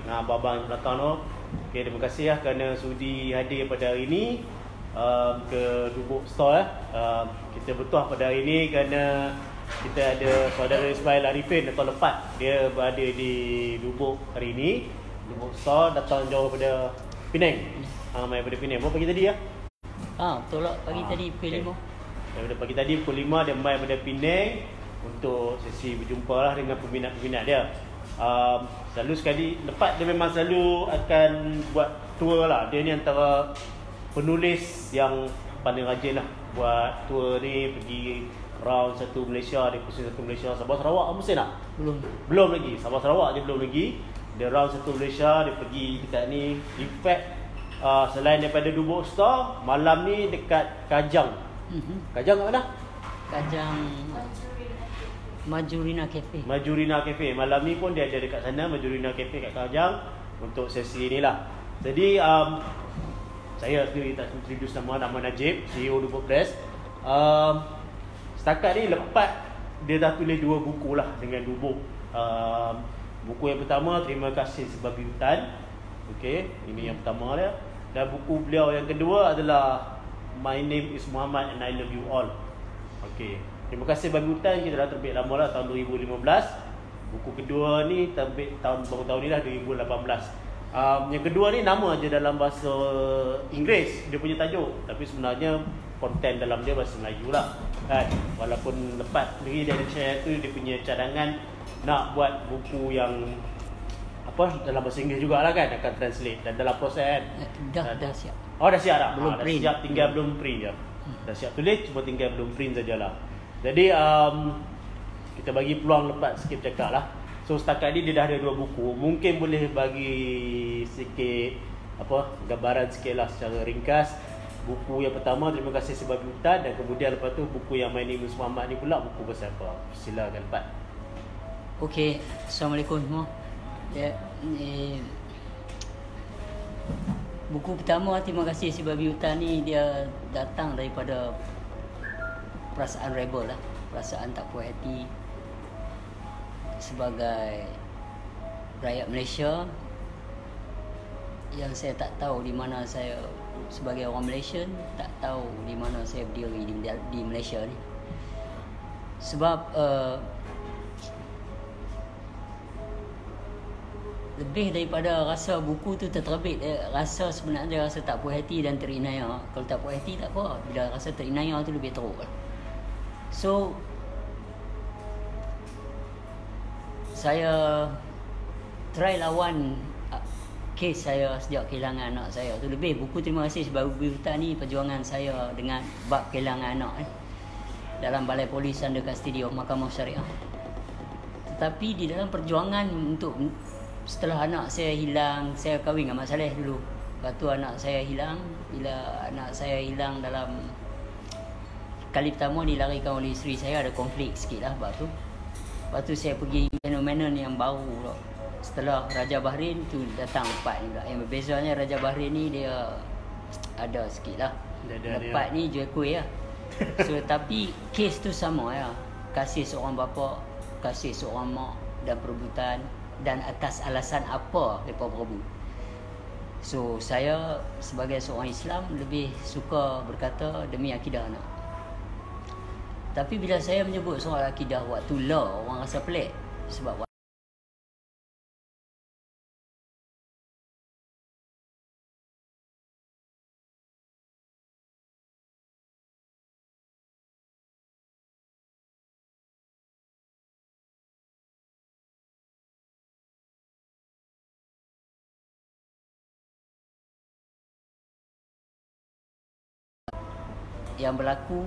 abang-abang belakang tu. Okay, terima kasih lah kerana sudi hadir pada hari ini ke Dubuk Store. Kita bertuah pada hari ini kerana kita ada saudara Ismail Arifin atau Lepat. Dia berada di Dubuk hari ini. Dubuk Store datang jauh daripada Penang. Mai daripada Penang. Berapa pagi tadi ya? Betul lah, pagi tadi pukul 5. Daripada pagi tadi pukul 5 dia mai daripada Penang untuk sesi berjumpa lah dengan peminat-peminat dia. Selalu sekali Lepat dia memang selalu akan buat tour lah. Dia ni antara penulis yang paling rajin lah buat tour ni, pergi round satu Malaysia, dia pusing satu Malaysia. Sabah Sarawak mesti nak? Belum lagi. Sabah Sarawak dia belum lagi. Dia round satu Malaysia, dia pergi dekat ni. In fact selain daripada Dubuk Store, malam ni dekat Kajang. Kajang kat mana? Kajang Majurina Cafe. Majurina Cafe. Malam ni pun dia ada dekat sana, Majurina Cafe kat Kajang untuk sesi ni lah. Jadi saya sendiri tak introduce nama Najib, CEO Dubuk Press. Setakat ni Lepat dia dah tulis 2 buku lah dengan Dubuk. Buku yang pertama, Terima Kasih Sebabi Hutan. Okey, ini yang pertama dia. Dan buku beliau yang kedua adalah My Name is Muhammad and I Love You All. Okey, Terima Kasih Sebabi Hutan kita dah terbit lama lah, tahun 2015. Buku kedua ni terbit baru tahun ni lah, 2018. Yang kedua ni nama je dalam bahasa Inggeris dia punya tajuk, tapi sebenarnya konten dalam dia bahasa Melayu lah kan. Walaupun Lepat sendiri dia ada share tu, dia punya cadangan nak buat buku yang dalam bahasa Inggeris jugalah kan, akan translate dan dalam proses kan. Dah siap. Dah siap dah. Belum dah print. siap, tinggal belum print je. Dah siap tulis, cuma tinggal belum print sajalah. Jadi kita bagi peluang Lepat sikit cakap lah. So setakat ni dia dah ada 2 buku. Mungkin boleh bagi sikit gambaran sikit lah secara ringkas. Buku yang pertama Terima Kasih Sebabi Hutan, dan kemudian lepas tu buku yang My Name is Muhammad ni pula buku pasal apa? Silakan Lepat. Okey, Assalamualaikum semua. Buku pertama Terima Kasih Sebabi Hutan ni dia datang daripada perasaan rebel lah, perasaan tak puas hati sebagai rakyat Malaysia yang saya tak tahu di mana saya sebagai orang Malaysian, tak tahu di mana saya berdiri di Malaysia ni. Sebab lebih daripada rasa buku tu terterbit, rasa sebenarnya rasa tak puas hati dan terinaya. Kalau tak puas hati tak apa, bila rasa terinaya tu lebih teruk. So saya try lawan kes saya sejak kehilangan anak saya tu. Lebih buku Terima Kasih Sebabi Hutan ni perjuangan saya dengan bab kehilangan anak dalam Balai Polis under custody of Mahkamah Syariah. Tetapi di dalam perjuangan untuk setelah anak saya hilang, saya kahwin dengan Mak Saleh dulu. Lepas tu anak saya hilang. Bila anak saya hilang dalam kali pertama dilarikan oleh isteri saya, ada konflik sikit lah sebab tu. Lepas tu saya pergi fenomenon yang baru lah. Setelah Raja Bahrain tu datang Lepat ni pula. Yang berbezanya Raja Bahrain ni dia ada sikit lah. Lepat ni jual kuih lah. So tapi kes tu sama lah. Kasih seorang bapa, kasih seorang mak dan perebutan, dan atas alasan apa mereka berebut. So saya sebagai seorang Islam lebih suka berkata demi akidah anak. Tapi bila saya menyebut soal akidah waktu law, orang rasa pelik. Sebab yang berlaku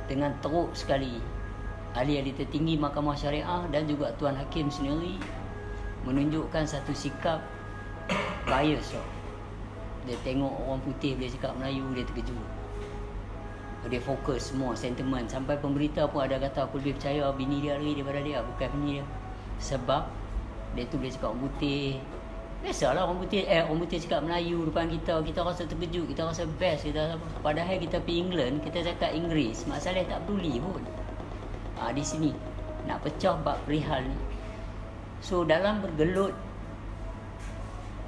dengan teruk sekali, ahli-ahli tertinggi Mahkamah Syariah dan juga Tuan Hakim sendiri menunjukkan satu sikap bias. Dia tengok orang putih boleh cakap Melayu, dia terkejut. Dia fokus semua sentimen. Sampai pemberita pun ada kata aku lebih percaya bini dia lagi daripada dia, bukan bini dia. Sebab dia tu boleh cakap orang putih. Biasalah orang putih cakap Melayu depan kita, kita rasa terkejut, kita rasa best, padahal kita pergi England, kita cakap Inggeris, Mak Saleh tak peduli pun. Di sini nak pecah bab perihal ni. So dalam bergelut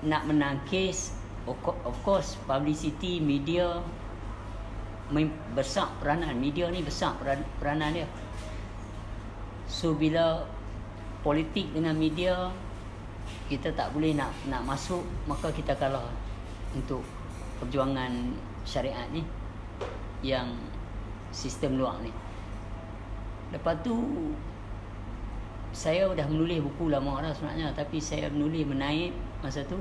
nak menang kes, of course publicity, media besar peranan. Media ni besar peranan dia. So bila politik dengan media kita tak boleh nak masuk, maka kita kalah untuk perjuangan syariat ni, yang sistem luar ni. Lepas tu saya dah menulis buku lama dah sebenarnya, tapi saya menulis menaip masa tu.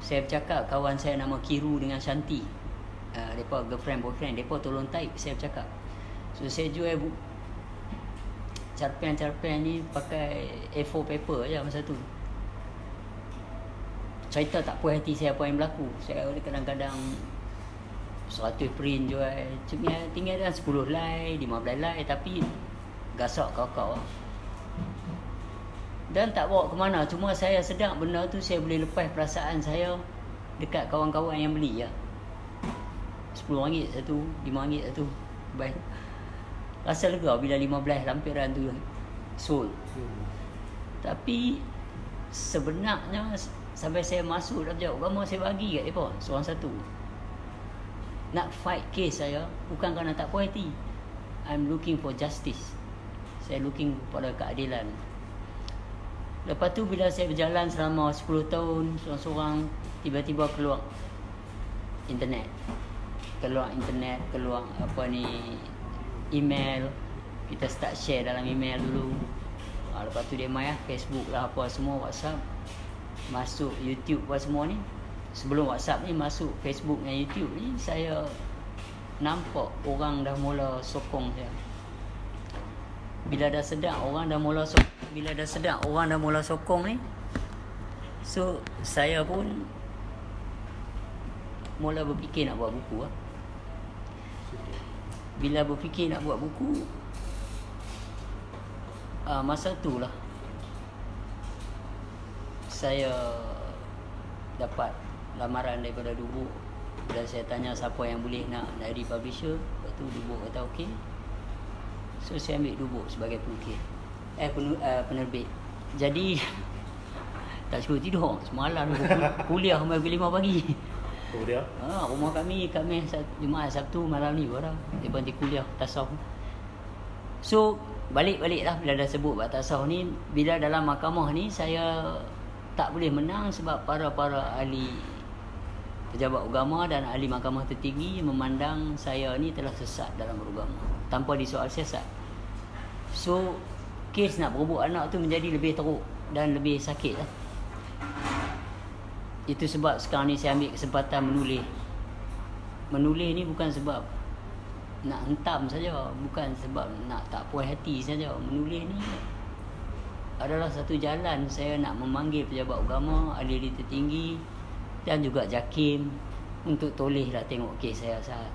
Saya bercakap, kawan saya nama Kiru dengan Shanti, mereka girlfriend boyfriend, mereka tolong type, saya bercakap. So saya jual cerpen ni pakai A4 paper je masa tu. Cerita tak puas hati saya apa yang berlaku. Saya kadang-kadang 100 print jual, cuma tinggal dalam 10 line, 15 line, tapi gasak kakao. Dan tak bawa ke mana. Cuma saya sedar benda tu saya boleh lepas perasaan saya dekat kawan-kawan yang beli ya. RM10 satu, RM5 satu. Baik. Rasa lega bila 15 lampiran tu sold. Tapi sebenarnya sampai saya masuk dalam jawab agama, saya bagi kat mereka seorang satu. Nak fight case saya bukan kerana tak puas hati. I'm looking for justice. Saya looking pada keadilan. Lepas tu bila saya berjalan selama 10 tahun seorang-seorang, tiba-tiba keluar internet, keluar apa ni, email. Kita start share dalam email dulu. Lepas tu dia main Facebook lah, apa semua, WhatsApp, masuk YouTube apa semua ni. Sebelum WhatsApp ni masuk Facebook dan YouTube ni, saya nampak orang dah mula sokong saya. Bila dah sedar orang dah mula sokong ni, so saya pun mula berfikir nak buat buku lah. Bila berfikir nak buat buku, masa tu lah saya dapat lamaran daripada Dubuk. Dan saya tanya siapa yang boleh nak dari publisher. Lepas tu Dubuk kata okey. So saya ambil Dubuk sebagai pelukis, penerbit. Jadi tak cukup tidur semalam, kuliah sampai pukul 5 pagi. Kuliah? Rumah kami Jumaat Sabtu malam ni baru dia berhenti kuliah tasawuf. So balik lah bila dah sebut bab tasawuf ni. Bila dalam mahkamah ni saya tak boleh menang sebab para ahli pejabat agama dan ahli mahkamah tertinggi memandang saya ni telah sesat dalam beragama tanpa disoal siasat. So kes nak berebut anak tu menjadi lebih teruk dan lebih sakit lah. Itu sebab sekarang ni saya ambil kesempatan menulis. Menulis ni bukan sebab nak hentam saja, bukan sebab nak tak puas hati saja. Menulis ni adalah satu jalan saya nak memanggil pejabat agama, ahli tertinggi dan juga JAKIM untuk tolehlah tengok kes saya sah.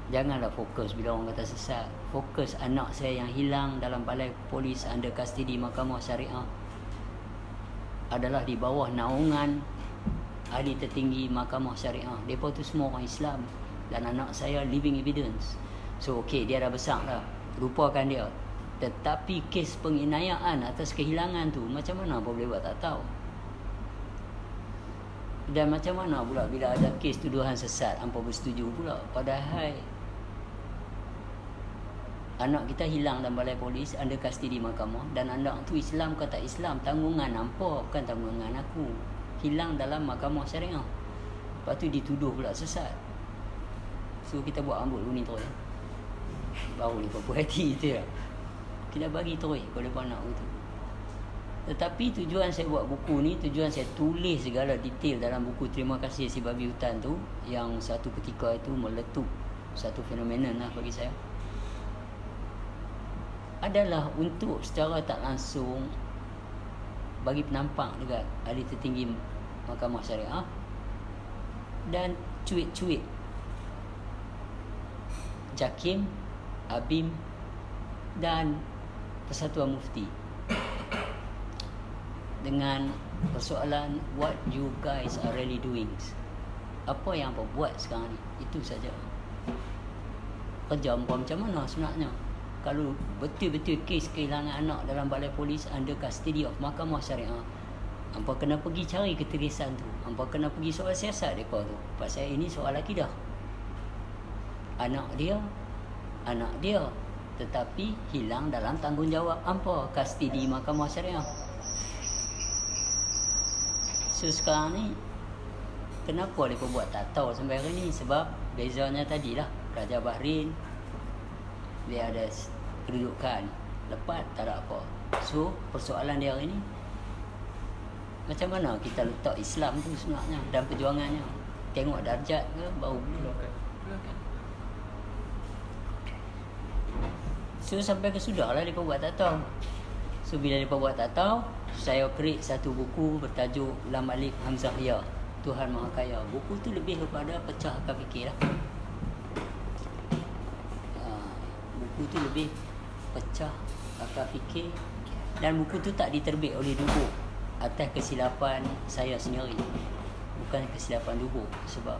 Janganlah fokus bila orang kata sesat. Fokus anak saya yang hilang dalam balai polis under custody Mahkamah Syariah adalah di bawah naungan ahli tertinggi Mahkamah Syariah. Mereka tu semua orang Islam dan anak saya living evidence. So okey, dia dah besar dah, lupakan dia. Tetapi kes penginayaan atas kehilangan tu macam mana apa boleh buat tak tahu. Dan macam mana pula bila ada kes tuduhan sesat, hampa bersetuju pula. Padahal anak kita hilang dalam balai polis under custody mahkamah, dan anak tu Islam ke tak Islam, tanggungan hampa bukan tanggungan aku. Hilang dalam Mahkamah Syariah, lepas tu dituduh pula sesat. So kita buat rambut dulu ni terus ya. Baru ni puas hati tu ya. Kita bagi terus kalau depan nak gitu. Tetapi tujuan saya buat buku ni, tujuan saya tulis segala detail dalam buku Terima Kasih Si Babi Hutan tu, yang satu ketika itu meletup satu fenomena lah bagi saya, adalah untuk secara tak langsung bagi penampak dekat ahli tertinggi Mahkamah Syariah dan cuit-cuit JAKIM, ABIM dan Persatuan Mufti dengan persoalan what you guys are really doing. Apa yang apa buat sekarang ni, itu saja. Kerja macam mana sebenarnya? kalau betul-betul kes kehilangan anak dalam balai polis under custody of Mahkamah Syariah, hampa kena pergi cari ketulisan tu. Hampa kena pergi soal siasat mereka tu. Pasal ini soal akidah. Anak dia tetapi hilang dalam tanggungjawab hampa, custody Mahkamah Syariah. So sekarang ni kenapa mereka buat tak tahu sampai hari ni? Sebab bezanya tadilah, Raja Bahrain dia ada kedudukan lepas, tak ada apa. So persoalan dia hari ni, macam mana kita letak Islam tu sebenarnya dan perjuangannya. Tengok darjat ke baru Keluarkan. So sampai ke sudah lah mereka buat tak tahu. So bila mereka buat tak tahu, saya create satu buku bertajuk Lam Alif Hamzah Ya, Tuhan Maha Kaya. Buku tu lebih kepada pecah akal fikir lah. Buku tu lebih pecah akal fikir. Dan buku tu tak diterbit oleh Dubo atas kesilapan saya sendiri, bukan kesilapan Dubo. Sebab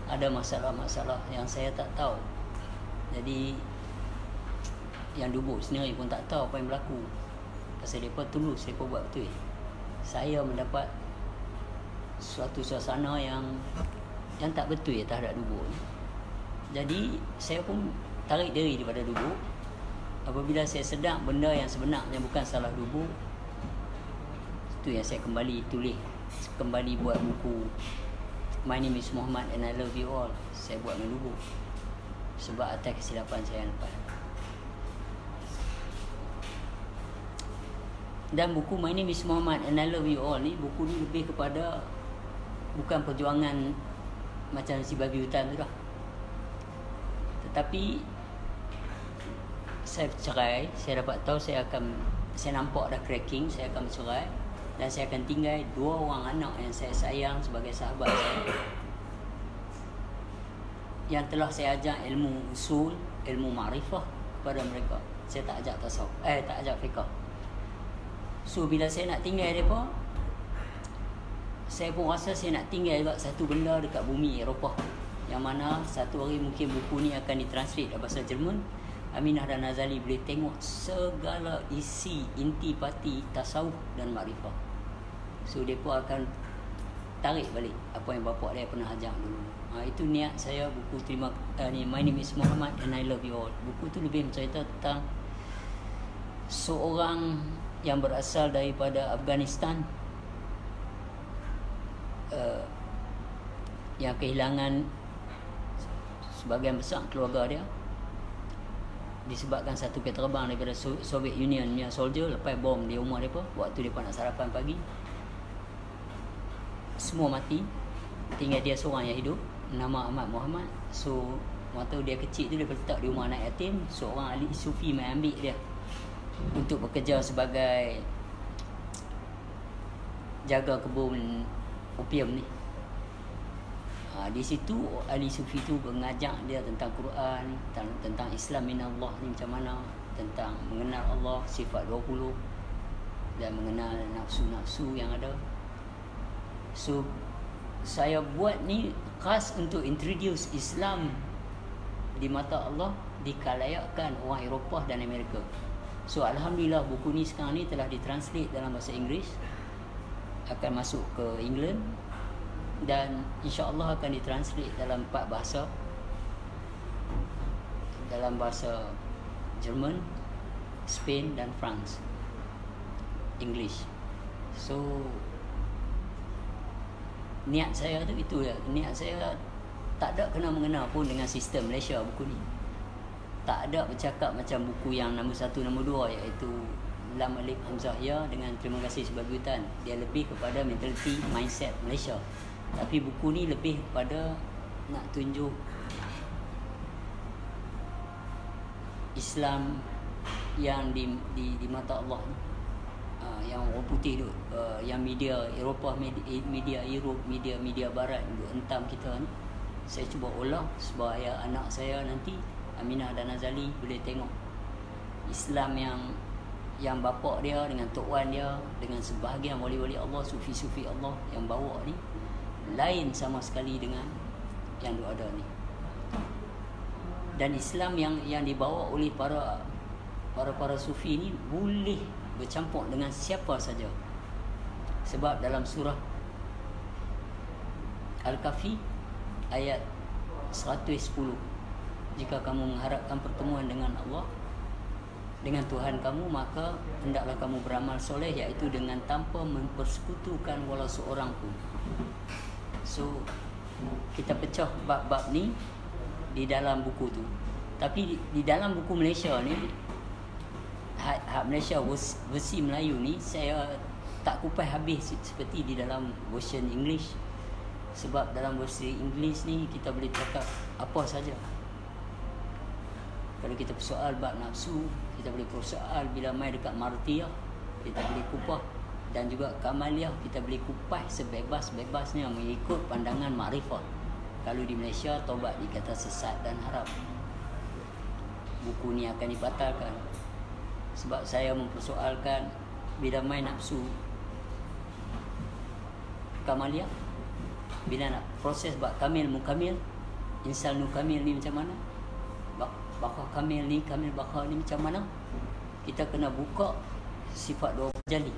ada masalah-masalah yang saya tak tahu. Jadi yang Dubo sendiri pun tak tahu apa yang berlaku. Pasal mereka tulus, mereka buat betul. Saya mendapat suatu suasana yang tak betul terhadap Dubo ni. Jadi saya pun tarik diri daripada Dubo. Apabila saya sedar benda yang sebenarnya bukan salah Dubo, itu yang saya kembali tulis, kembali buat buku My Name is Muhammad and I Love You All. Saya buat dengan Dubo sebab atas kesilapan saya yang lepas. Dan buku My Name is Muhammad and I Love You All ni, buku ni lebih kepada bukan perjuangan macam si babi hutan tu dah. Tetapi saya cerai, saya dapat tahu saya nampak dah cracking, saya akan bercerai dan saya akan tinggal 2 orang anak yang saya sayang sebagai sahabat saya, yang telah saya ajar ilmu usul, ilmu ma'rifah kepada mereka. Saya tak ajar tasawuf, tak ajar fiqh. So bila saya nak tinggal mereka, saya pun rasa saya nak tinggal juga satu benda dekat bumi Eropah, yang mana satu hari mungkin buku ni akan ditranslate dalam bahasa Jerman. Aminah dan Nazali boleh tengok segala isi intipati tasawuf dan makrifah. So mereka akan tarik balik apa yang bapa dia pernah ajar dulu. Itu niat saya buku My Name is Muhammad and I Love You All. Buku tu lebih mencerita tentang seorang yang berasal daripada Afghanistan, yang kehilangan sebahagian besar keluarga dia disebabkan satu kapal terbang daripada Soviet Union punya soldier lepas bom di rumah mereka waktu mereka nak sarapan pagi. Semua mati, tinggal dia seorang yang hidup, nama Ahmad Muhammad. So waktu dia kecil tu dia letak di rumah anak yatim. Seorang ahli sufi mai ambil dia untuk bekerja sebagai jaga kebun opium ni. Di situ ahli sufi tu mengajak dia tentang Quran, tentang Islam minallah ni macam mana, tentang mengenal Allah, sifat 20 dan mengenal nafsu-nafsu yang ada. So saya buat ni khas untuk introduce Islam di mata Allah dikalayakkan orang Eropah dan Amerika. So alhamdulillah buku ni sekarang ni telah ditranslate dalam bahasa Inggeris, akan masuk ke England dan insya-Allah akan ditranslate dalam 4 bahasa. Dalam bahasa Jerman, Spain dan France, English. So niat saya tu itu ya. Niat saya tak ada kena-mengena pun dengan sistem Malaysia buku ni. Tak ada bercakap macam buku yang nombor 1, nombor 2 iaitu Lam Alif Hamzah Ya dengan Terima Kasih Sebagai Hutan. Dia lebih kepada mentality, mindset Malaysia. Tapi buku ni lebih kepada nak tunjuk Islam yang di mata Allah ni. Yang orang putih tu, yang media Eropah, media Europe, media barat duk hentam kita ni. Saya cuba olah supaya anak saya nanti Aminah dan Nazali boleh tengok Islam yang bapa dia dengan tok wan dia dengan sebahagian wali-wali Allah, sufi-sufi Allah yang bawa ni lain sama sekali dengan yang ada ni. Dan Islam yang dibawa oleh para sufi ni boleh bercampur dengan siapa saja. Sebab dalam surah Al-Kahfi ayat 110, jika kamu mengharapkan pertemuan dengan Allah, dengan Tuhan kamu, maka hendaklah kamu beramal soleh, iaitu dengan tanpa mempersekutukan walau seorang pun. So kita pecah bab-bab ni di dalam buku tu. Tapi di dalam buku Malaysia ni, hak Malaysia versi Melayu ni, saya tak kupas habis seperti di dalam version English. Sebab dalam versi English ni kita boleh cakap apa saja. Kalau kita persoal bab nafsu, kita boleh persoal bila mai dekat martiyah, kita boleh kupas. Dan juga kamaliyah, kita boleh kupas sebebas-bebasnya mengikut pandangan makrifat. Kalau di Malaysia, taubat dikata sesat dan haram, buku ni akan dibatalkan. Sebab saya mempersoalkan bila main nafsu kamaliyah, bila nak proses bab kamil mukamil, insan nukamil ni macam mana, bakar kamil ni, kamil bakar ni macam mana, kita kena buka sifat dua jali.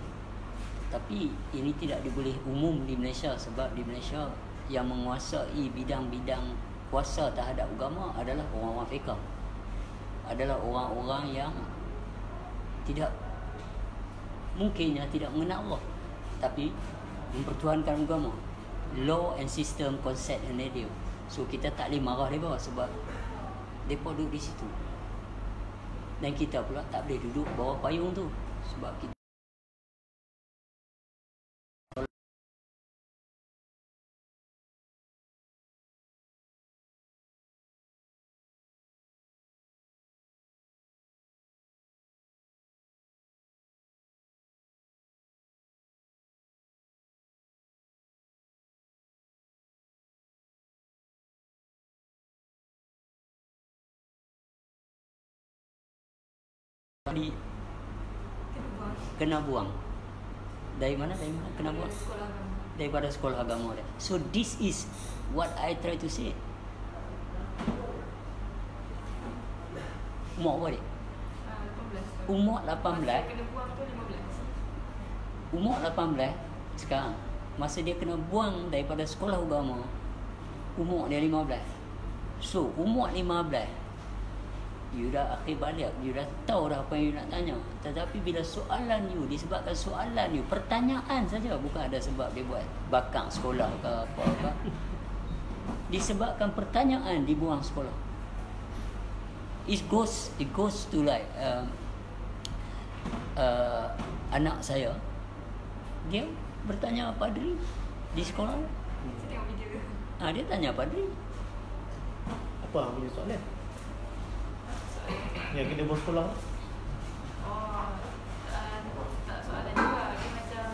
Tapi ini tidak diboleh umum di Malaysia, sebab di Malaysia yang menguasai bidang-bidang kuasa terhadap agama adalah orang-orang fiqh, adalah orang-orang yang tidak mungkinnya tidak mengenal Allah, tapi mempertuhankan agama, law and system, konsep and idea. So kita tak boleh marah mereka sebab mereka duduk di situ, dan kita pula tak boleh duduk bawah payung tu sebab kita kena buang. Dari mana kena buang? Daripada sekolah agama dia. So this is what I try to say. Umur apa dia? 18. Umur 18. Kena buang tu 15. Umur 18 sekarang. Masa dia kena buang daripada sekolah agama, umur dia 15. So umur 15, you dah akhir balik, you dah tahu dah apa yang you nak tanya. Tetapi bila soalan you, disebabkan soalan you, pertanyaan saja, bukan ada sebab dia buat bakang sekolah ke apa-apa, disebabkan pertanyaan dibuang sekolah. It goes to like anak saya, dia bertanya padri di sekolah. Saya tengok video. Dia tanya padri, Apa punya soalan? Yang kena buat sekolah. Tak soalan juga. Dia macam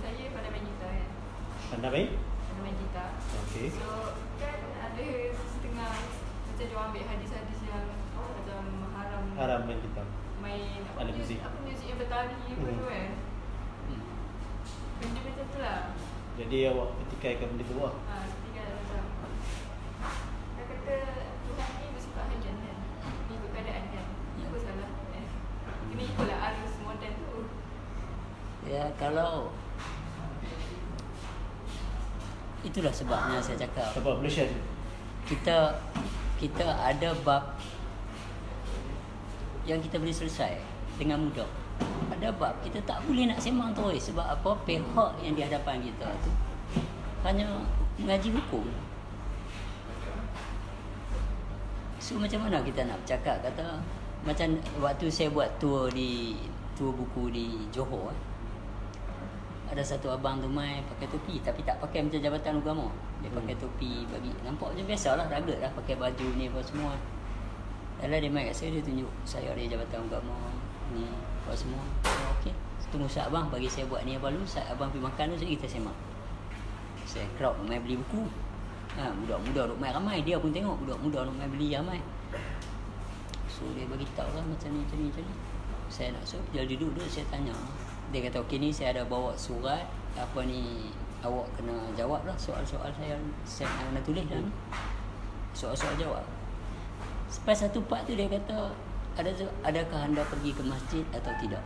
saya pandai main gitar kan. Pandai Main gitar. Okey. So kan ada setengah macam dia ambil hadis-hadis yang macam Haram main kita. main Alat muzik. muzik yang bertali apa tu kan. Benda macam tu lah. Jadi awak petikaikan benda tu lah. Ketika macam dia kata Tuhan ni bersifat harian kan, ikut keadaan kan. Apa salah kena ikutlah arus moden tu. ya, kalau itulah sebabnya saya cakap Sebab Malaysia ni. kita ada bab yang kita boleh selesai dengan mudah. Ada bab kita tak boleh nak sembang terus. Sebab apa? Pihak yang di hadapan kita tu hanya mengaji hukum. So macam mana kita nak bercakap? Kata macam waktu saya buat tour buku di Johor, ada satu abang tu mai pakai topi, tapi tak pakai macam Jabatan Agama. Dia pakai topi bagi nampak je biasalah, rugged lah, pakai baju ni apa semua. Dalam dia mai kat saya, dia tunjuk saya dari Jabatan Agama ni apa semua. Okey, tunggu sat abang bagi saya buat ni apa dulu. Sat abang pergi makan tu, kita sembang. Saya crowd mai beli buku. Budak-budak duk mai ramai, dia pun tengok budak-budak duk mai beli ramai. So dia bagi tahu lah macam ni. Saya nak suruh dia duduk, saya tanya. Dia kata okey, ni saya ada bawa surat apa ni awak kena jawab lah soal-soal saya nak tulis dah ni. Soal-soal jawab. Sampai satu part tu dia kata, adakah anda pergi ke masjid atau tidak?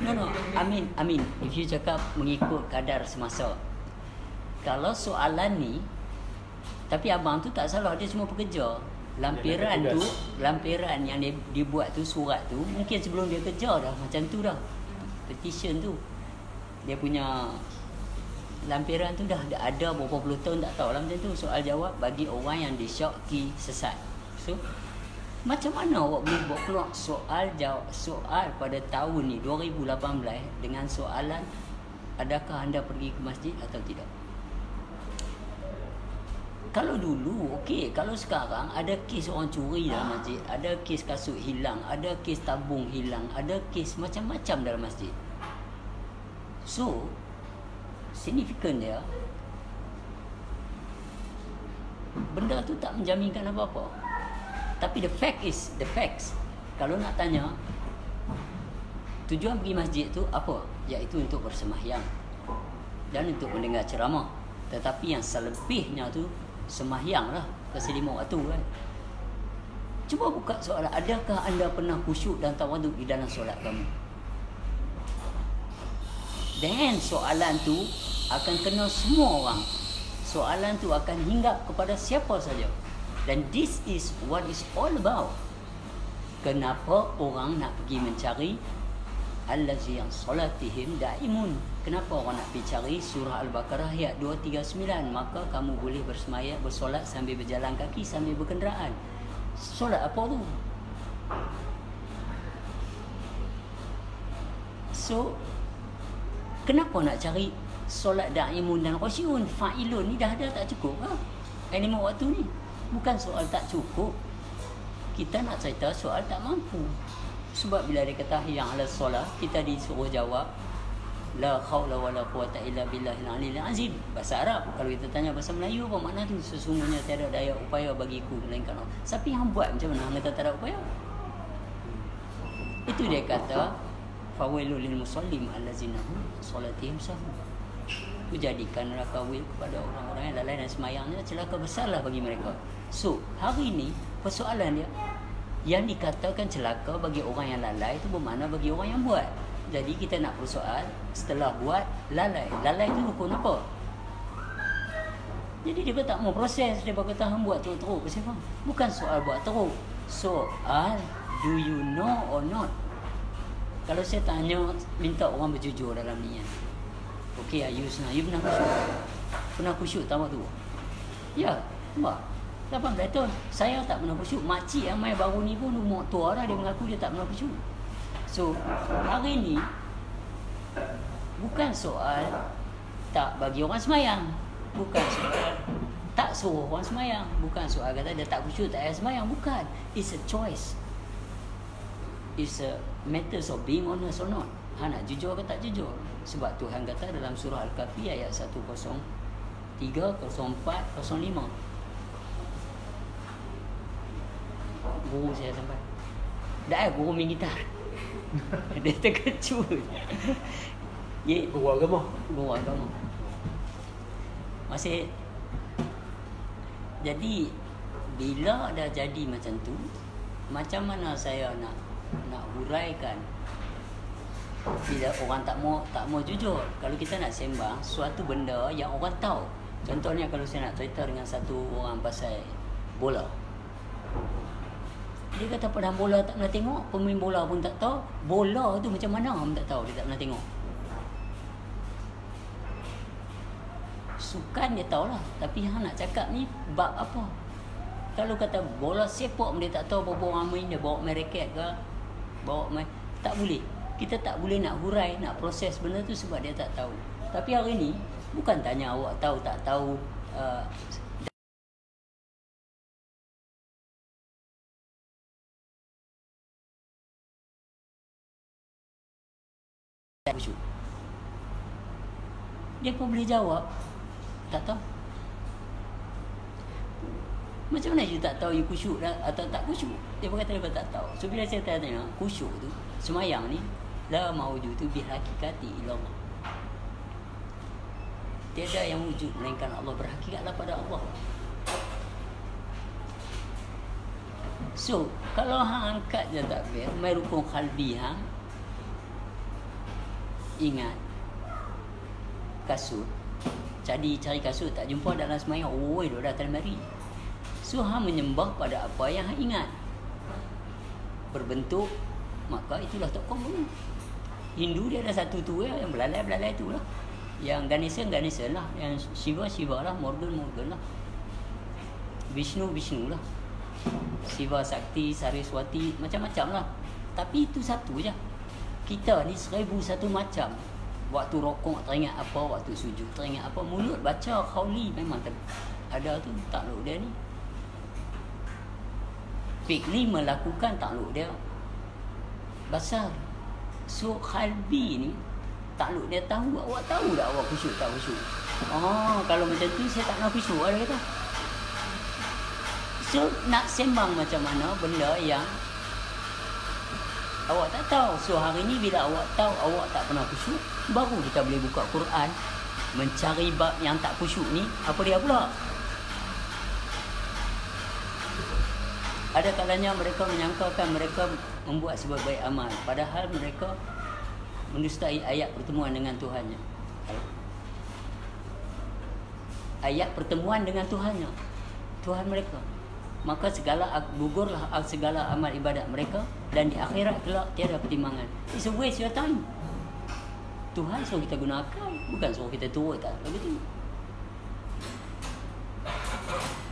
No, I mean, if you cakap mengikut kadar semasa. Kalau soalan ni, tapi abang tu tak salah, dia semua pekerja. Lampiran yang dia buat tu, surat tu, mungkin sebelum dia kerja dah macam tu dah. Petition tu, dia punya lampiran tu dah ada berapa puluh tahun tak tahu lah macam tu. Soal jawab bagi orang yang disyoki sesat. So macam mana awak boleh buat keluar soal pada tahun ni 2018 dengan soalan adakah anda pergi ke masjid atau tidak? Kalau dulu okey, kalau sekarang ada kes orang curi dalam masjid, ada kes kasut hilang, ada kes tabung hilang, ada kes macam-macam dalam masjid. So signifikan dia benda tu tak menjaminkan apa-apa. Tapi the facts. Kalau nak tanya tujuan pergi masjid tu apa? Iaitu untuk bersembahyang dan untuk mendengar ceramah. Tetapi yang selebihnya tu sembahyang lah, kasi 5 waktu kan. Cuba buka soalan, adakah anda pernah khusyuk dan tawaduk di dalam solat kamu? Dan soalan tu akan kena semua orang. Soalan tu akan hinggap kepada siapa saja. Dan this is what is all about. Kenapa orang nak pergi mencari allazi yang solatihim daimun? Kenapa orang nak pergi cari surah Al-Baqarah ayat 239? Maka kamu boleh bersolat sambil berjalan kaki, sambil berkenderaan. Solat apa tu? So kenapa nak cari solat daimun dan khusyun? Fa'ilun ni dah ada, tak cukup lah 5 waktu ni. Bukan soal tak cukup, kita nak cerita soal tak mampu. Sebab bila dia kata yang ala solat, kita disuruh jawab la haula wala quwata illa billahil aliyil azim. Bahasa Arab. Kalau kita tanya bahasa Melayu, apa makna tu? Sesungguhnya tiada daya upaya bagiku melainkan Allah. Tapi yang buat macam mana? Hang kata tak ada upaya. Itu dia kata fawailul lil musallin allazina hum salatihim sahun. Itu jadikan neraka wil kepada orang-orang yang lalai dan semayangnya celaka besarlah bagi mereka. So hari ini persoalan dia, yang dikatakan celaka bagi orang yang lalai itu bermakna bagi orang yang buat. Jadi kita nak bersoal, setelah buat lalai. Lalai itu hukum apa? Jadi dia tak mau proses. Dia kata hang buat teruk-teruk. Kenapa? Bukan soal buat teruk. Soal do you know or not? Kalau saya tanya, minta orang berjujur dalam ni. Okey, Ayus, you pernah khusyuk? Pernah khusyuk tak waktu? Ya, nampak? 18 tahun. Saya tak pernah khusyuk. Makcik yang main baru ni pun umur tua dah, dia mengaku dia tak pernah khusyuk. So, hari ni bukan soal tak bagi orang semayang. Bukan soal tak suruh orang semayang. Bukan soal kata dia tak khusyuk, tak payah semayang. Bukan. It's a choice. It's a matter of being honest or not. Nak jujur ke tak jujur? Sebab Tuhan kata dalam surah Al-Kahfi ayat 103, 04, 05. Guru saya sampai. Dah guru main gitar. Dia terkejut. Guru agama. Guru agama. Masih. Jadi bila dah jadi macam tu, macam mana saya nak huraikan bila orang tak mau jujur? Kalau kita nak sembang suatu benda yang orang tahu. Contohnya kalau saya nak cerita dengan satu orang pasal bola, dia kata padahal bola tak pernah tengok, pemain bola pun tak tahu, bola tu macam mana pun tak tahu, dia tak pernah tengok. Sukan dia tahulah, tapi yang nak cakap ni bab apa? Kalau kata bola sepak dia tak tahu berapa orang main, dia bawa main raket ke, bawa main, tak boleh. Kita tak boleh nak hurai, nak proses benda tu sebab dia tak tahu. Tapi hari ni bukan tanya awak tahu tak tahu, dia pun boleh jawab tak tahu. Macam mana you tak tahu you khusyuk atau tak khusyuk? Dia pun kata dia tak tahu. So bila saya tanya khusyuk tu, semayang ni la maujudu bi hakikati illallah. Tiada yang wujud melainkan Allah, berhakikatlah pada Allah. So, kalau hang angkat je takbir, mai rukun qalbi hang, ingat kasut. Cari kasut tak jumpa dalam semayang. Oh, dia dah termari. So, hang menyembah pada apa yang hang ingat. Berbentuk, maka itulah tokoh dulu. Hindu dia ada satu tu yang belalai tu lah. Yang Ganesha lah, yang Shiva lah, Morgan lah. Vishnu lah. Shiva, Sakti, Saraswati, macam-macam lah. Tapi itu satu je. Kita ni 1001 macam. Waktu rokok teringat apa, waktu sujud teringat apa, mulut baca qauli memang ada tu takluk dia ni. Fikri melakukan takluk dia besar. So qalbi ni takluk dia tahu. Awak tahu tak awak khusyuk tak khusyuk? Kalau macam tu saya tak nak khusyuk lah kata. So nak sembang macam mana benda yang awak tak tahu. So hari ni bila awak tahu awak tak pernah khusyuk, baru kita boleh buka Quran, mencari bab yang tak khusyuk ni. Apa dia pula? Ada kalanya mereka menyangkakan mereka membuat sebaik-baik amal, padahal mereka mendustai ayat pertemuan dengan Tuhannya. Ayat pertemuan dengan Tuhannya, Tuhan mereka. Maka gugurlah segala amal ibadat mereka, dan di akhirat kelak tiada pertimbangan. It's a waste your time. Tuhan suruh kita gunakan, bukan suruh kita turut tak begitu.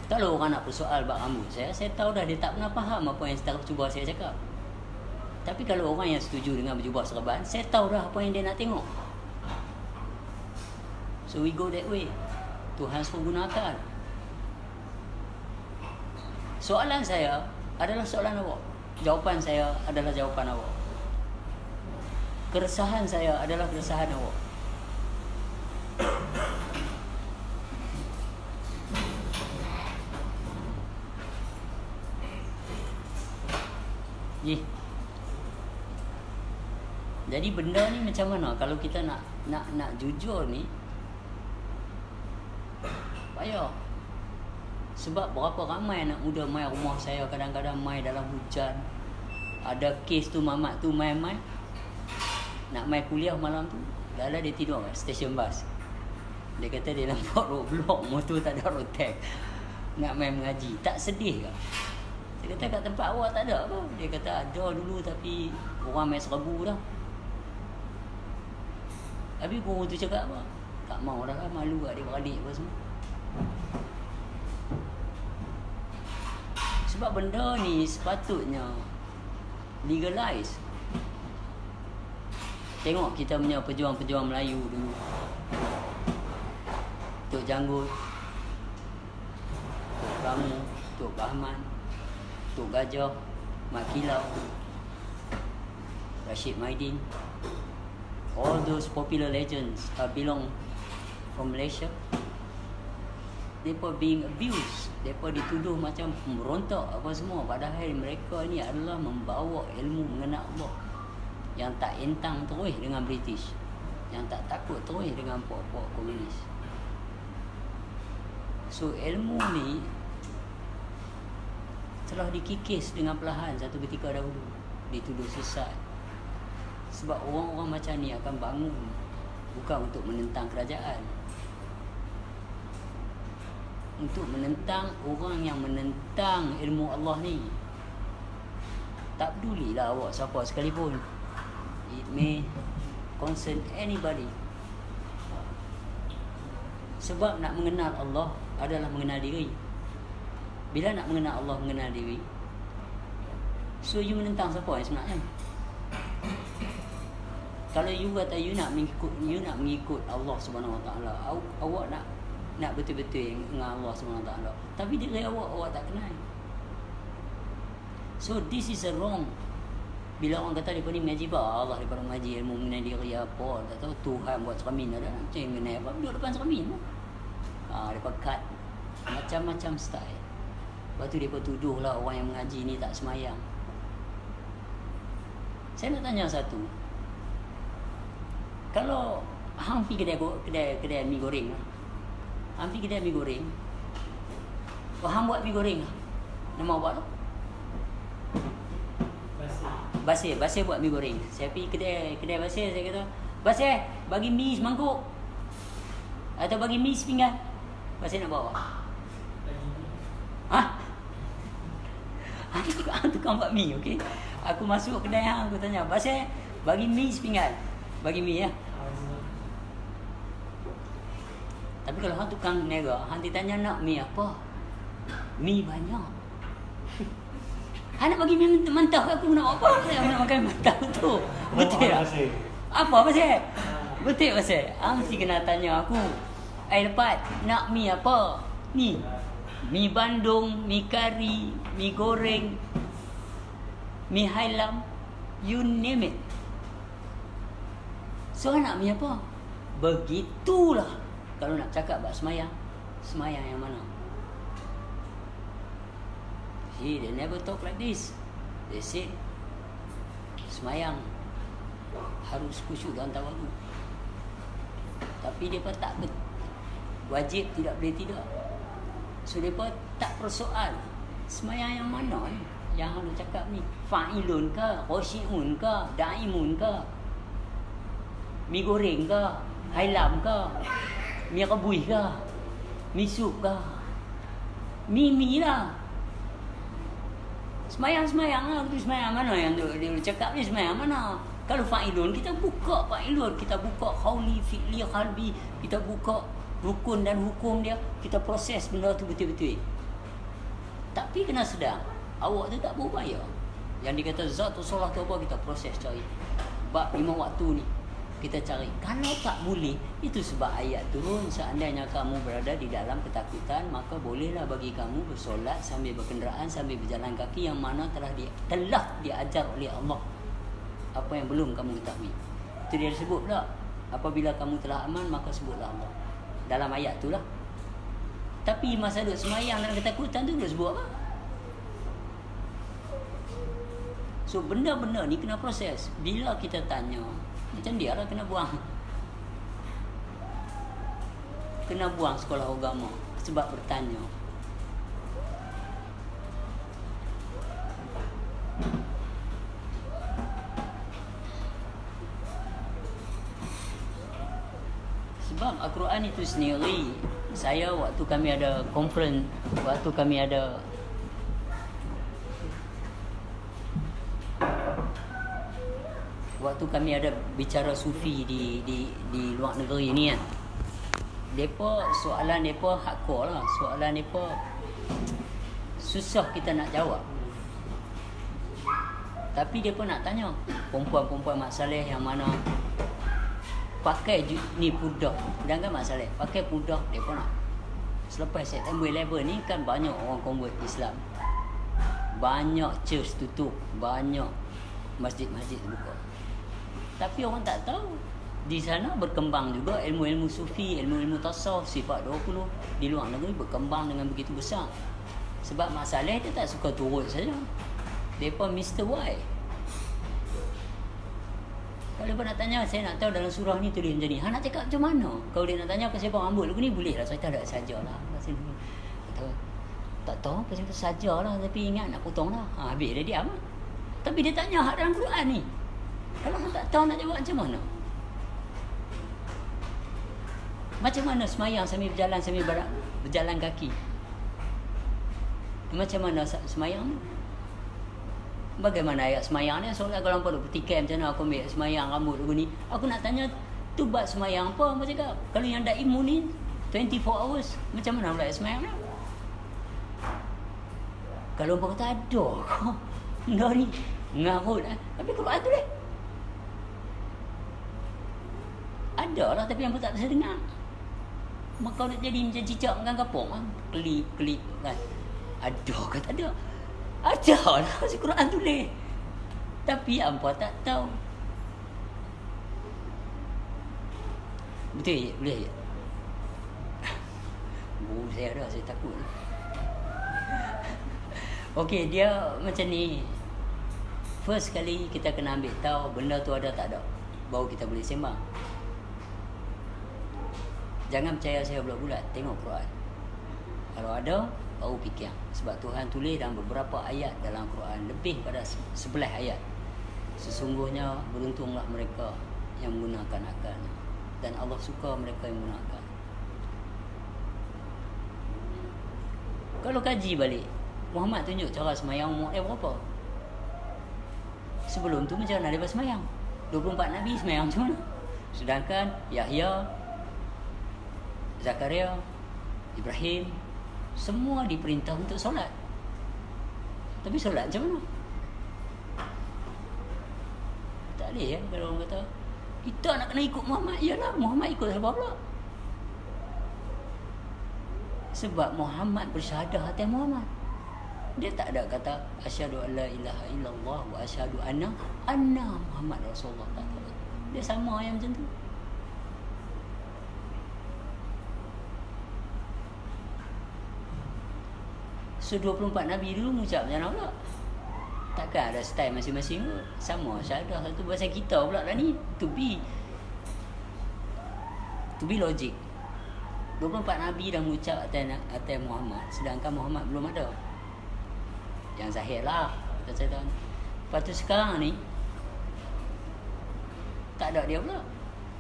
Kalau orang nak persoal bab rambut saya tahu dah dia tak pernah faham apa yang saya cuba saya cakap. Tapi kalau orang yang setuju dengan berjubah serban, saya tahu dah apa yang dia nak tengok. So we go that way. Tuhan suruh gunakan. Soalan saya adalah soalan awak. Jawapan saya adalah jawapan awak. Keresahan saya adalah keresahan awak. Jadi benda ni macam mana kalau kita nak jujur ni payah. Sebab berapa ramai anak muda mai rumah saya, kadang-kadang mai dalam hujan. Ada kes tu mamat tu mai nak mai kuliah malam tu, dah dia tidur kat stesen bas. Dia kata dia nampak roadblock, motor tak ada road tag. Nak mai mengaji, tak sedih ke? Saya kata kat tempat awak tak ada apa? Dia kata ada dulu tapi orang mai serbu dah. Habis guru tu cakap apa? Tak mau dah lah, malu kat adik-beradik apa semua. Sebab benda ni sepatutnya legalize. Tengok kita punya pejuang-pejuang Melayu dulu, Tok Janggut, Tok Kamu, Tok Bahman, Tok Gajah, Mat Kilau, Rashid Maidin. All those popular legends belong from Malaysia. Mereka being abused, mereka dituduh macam pemberontak apa semua, padahal mereka ni adalah membawa ilmu mengenal Allah, yang tak entang terus dengan British, yang tak takut terus dengan puak-puak komunis. So ilmu ni telah dikikis dengan perlahan satu ketika dahulu, dituduh sesat. Sebab orang-orang macam ni akan bangun bukan untuk menentang kerajaan, untuk menentang orang yang menentang ilmu Allah ni. Tak pedulilah awak siapa sekalipun. It may concern anybody. Sebab nak mengenal Allah adalah mengenal diri. Bila nak mengenal Allah, mengenal diri, so you menentang siapa yang sebenarnya? Kalau you kata you nak mengikut Allah Subhanahu Wa Taala, awak nak betul-betul dengan Allah Subhanahu Wa Taala, tapi diri awak tak kenal. So this is a wrong. Bila orang kata mereka ni mengaji Allah daripada mengaji ilmu mengenai diri apa, tak tahu Tuhan buat cermin ada macam mengenai apa, duduk depan cermin tu. Mereka cut macam-macam style. Lepas tu mereka tuduhlah orang yang mengaji ni tak semayang. Saya nak tanya satu. Kalau hang pergi kedai mi goreng lah. Hang pergi kedai mi goreng. Kau hang buat mi goreng lah. Nama buat tu? Basir buat mi goreng. Saya pergi kedai Basir, saya kata, Basir, bagi mi semangkuk. Atau bagi mi sepinggan. Basir nak bawa. Ha? Tukang buat mi, okey. Aku masuk kedai hang, aku tanya, Basir, bagi mi sepinggan. Bagi mi ya. Tapi kalau hang tukang niaga, hang ditanya nak mi apa? Mi banyak. Hang nak bagi mi mentah, aku nak apa? Aku nak makan mentah tu. Betul tak? Apa Basir? Betul Basir. Hang mesti kena tanya aku. Lepas nak mi apa? Ni. Mi Bandung, mi kari, mi goreng, mi hailam, you name it. So nak mi apa? Begitulah. Kalau nak cakap bab semayang yang mana? See, they never talk like this. They say semayang harus khusyuk dalam tawaduk. Tapi mereka tak wajib, tidak boleh tidak. So mereka tak persoal semayang yang mana yang harus cakap ni. Fa'ilun ke, khosyi'un ke, da'imun ke, mi goreng ke, hailam ke, mi rebus ke, mi sup ke, mi lah. Semayang lah. Itu semayang mana yang dia cakap ni, semayang mana? Kalau fa'ilun, kita buka fa'ilun. Kita buka khawli, fi'li, qalbi. Kita buka rukun dan hukum dia. Kita proses benda tu betul-betul. Tapi kena sedar, awak tu tak berupaya. Yang dikata zat tu solat tu apa, kita proses cari. Bab 5 waktu ni kita cari. Kalau tak boleh, itu sebab ayat turun. Seandainya kamu berada di dalam ketakutan, maka bolehlah bagi kamu bersolat sambil berkenderaan, sambil berjalan kaki, yang mana telah diajar oleh Allah. Apa yang belum kamu ketahui, itu dia sebut pula. Apabila kamu telah aman, maka sebutlah Allah. Dalam ayat tu lah. Tapi masa duduk semayang dalam ketakutan tu dia sebut apa? So benda-benda ni kena proses. Bila kita tanya, macam dia lah kena buang. Kena buang sekolah agama sebab bertanya. Sebab Al-Quran itu sendiri, saya waktu kami ada conference, waktu kami ada bicara sufi di luar negeri ni kan. Depa soalan depa hardcore lah. Soalan depa susah kita nak jawab. Tapi depa nak tanya perempuan-perempuan Mak Saleh yang mana pakai ni pudak. Sedangkan Mak Saleh pakai pudak, depa nak. Selepas September 11 ni kan banyak orang convert Islam. Banyak church tutup, banyak masjid-masjid buka. Tapi orang tak tahu di sana berkembang juga ilmu-ilmu sufi, ilmu-ilmu tasawuf, sifat 20 di luar negeri berkembang dengan begitu besar. Sebab Mak Saleh dia tak suka turut saja. Depa Mr. Y. Kalau dia nak tanya, saya nak tahu dalam surah ni tulis macam ni. Nak cakap macam mana? Kalau dia nak tanya pasal rambut lagu ni, boleh lah. Saya tak ada sajalah. Tak tahu pasal sajalah, tapi ingat nak potong lah. Habis dia diam. Tapi dia tanya hak dalam Quran ni. Kalau orang tak tahu nak jawab macam mana? Macam mana semayang sambil berjalan, sambil berjalan kaki? Macam mana semayang ni? Bagaimana ayat semayang ni? Soalnya kalau nampak petikai macam mana aku ambil semayang rambut lagu ni. Aku nak tanya tu bab semayang apa? Aku cakap kalau yang dah imun ni 24 hours, macam mana pula semayang ni? Kalau orang kata ada benda ni ngarut lah. Tapi Quran tu deh ada lah, tapi yang pun tak bisa dengar. Maka nak jadi macam cicak makan kapung kan? Kelip kan? Ada ke tak ada? Ada lah si Quran tulis. Tapi hampa tak tahu. Betul je? Boleh je? Saya ada, saya takut. Okey, dia macam ni. First kali kita kena ambil tahu benda tu ada tak ada, baru kita boleh sembang. Jangan percaya saya bulat-bulat, tengok Quran. Kalau ada, baru fikir. Sebab Tuhan tulis dalam beberapa ayat dalam Quran, lebih pada 11 ayat. Sesungguhnya beruntunglah mereka yang menggunakan akal, dan Allah suka mereka yang menggunakan. Kalau kaji balik, Muhammad tunjuk cara semayang umur dia berapa? Sebelum tu macam mana dia bersemayang? 24 Nabi semayang macam mana? Sedangkan Yahya, Zakaria, Ibrahim, semua diperintah untuk solat. Tapi solat macam mana? Tak boleh ya kalau orang kata kita nak kena ikut Muhammad. Yalah, Muhammad ikut siapa pula? Sebab Muhammad bersyahadah atas Muhammad. Dia tak ada kata asyhadu an la ilaha illallah wa asyhadu anna Muhammad Rasulullah. Tak ada. Dia sama yang macam tu. So 24 Nabi dulu mengucap macam mana pula? Takkan ada style masing-masing ke? Sama syahadah satu bahasa kita pula lah ni. To be logic. 24 Nabi dah mengucap atas Muhammad, sedangkan Muhammad belum ada. Yang zahir lah kata saya. Lepas tu sekarang ni tak ada dia pula.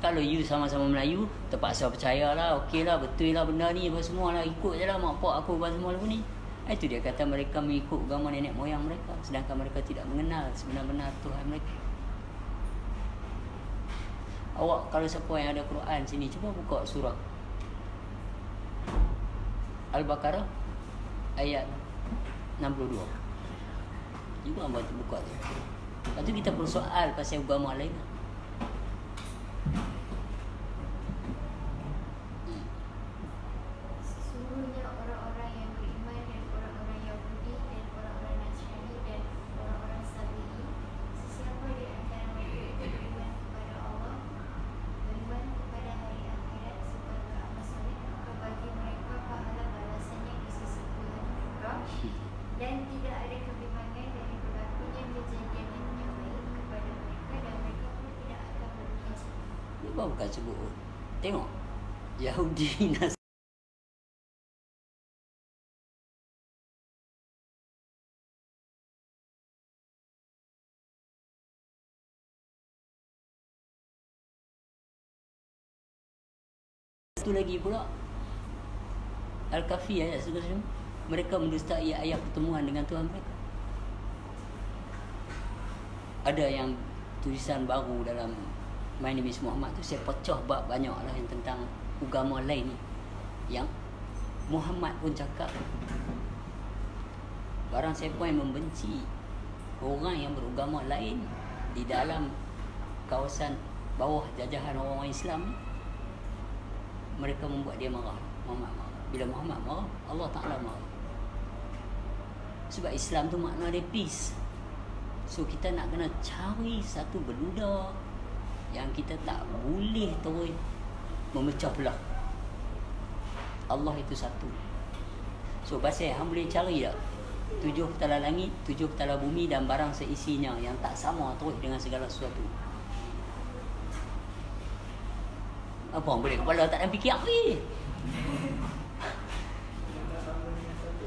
Kalau you sama-sama Melayu, terpaksa percayalah, okey lah, betul lah benda ni, apa semua lah, ikut je lah mak pak aku apa semua lagu ni. Itu dia kata mereka mengikut agama nenek moyang mereka, sedangkan mereka tidak mengenal sebenar-benar Tuhan mereka. Awak kalau siapa yang ada Quran sini, cuba buka surah Al-Baqarah ayat 62. Cuba ambil buka tu. Lepas tu kita bersoal pasal agama lain. Sesungguhnya orang-orang yang beriman dan orang-orang Yahudi dan orang-orang Nasrani dan orang-orang Sabi'i, sesiapa di antara mereka yang beriman kepada Allah, beriman kepada hari akhirat serta beramal soleh, maka bagi mereka pahala balasannya di sisi Tuhan mereka, dan tidak ada kebimbangan dari berlakunya kejadian yang baik kepada mereka, dan mereka pun tidak akan merugi. Dia bukan sebut. Tengok Yahudi Nasrani satu lagi pula Al-Kahfi ayat 1, mereka mendustai ayat pertemuan dengan Tuhan mereka. Ada yang tulisan baru dalam My Name is Muhammad tu, saya pecah bab banyak lah yang tentang agama lain ni, yang Muhammad pun cakap barang siapa yang membenci orang yang beragama lain di dalam kawasan bawah jajahan orang Islam ni, mereka membuat dia marah. Muhammad marah. Bila Muhammad marah, Allah Ta'ala marah. Sebab Islam tu makna dia peace. So kita nak kena cari satu benda yang kita tak boleh terus memecah belah. Allah itu satu. So pasal hang boleh cari tak 7 petala langit, 7 petala bumi dan barang seisinya yang tak sama terus dengan segala sesuatu. Apa orang boleh kepala tak ada fikir ni?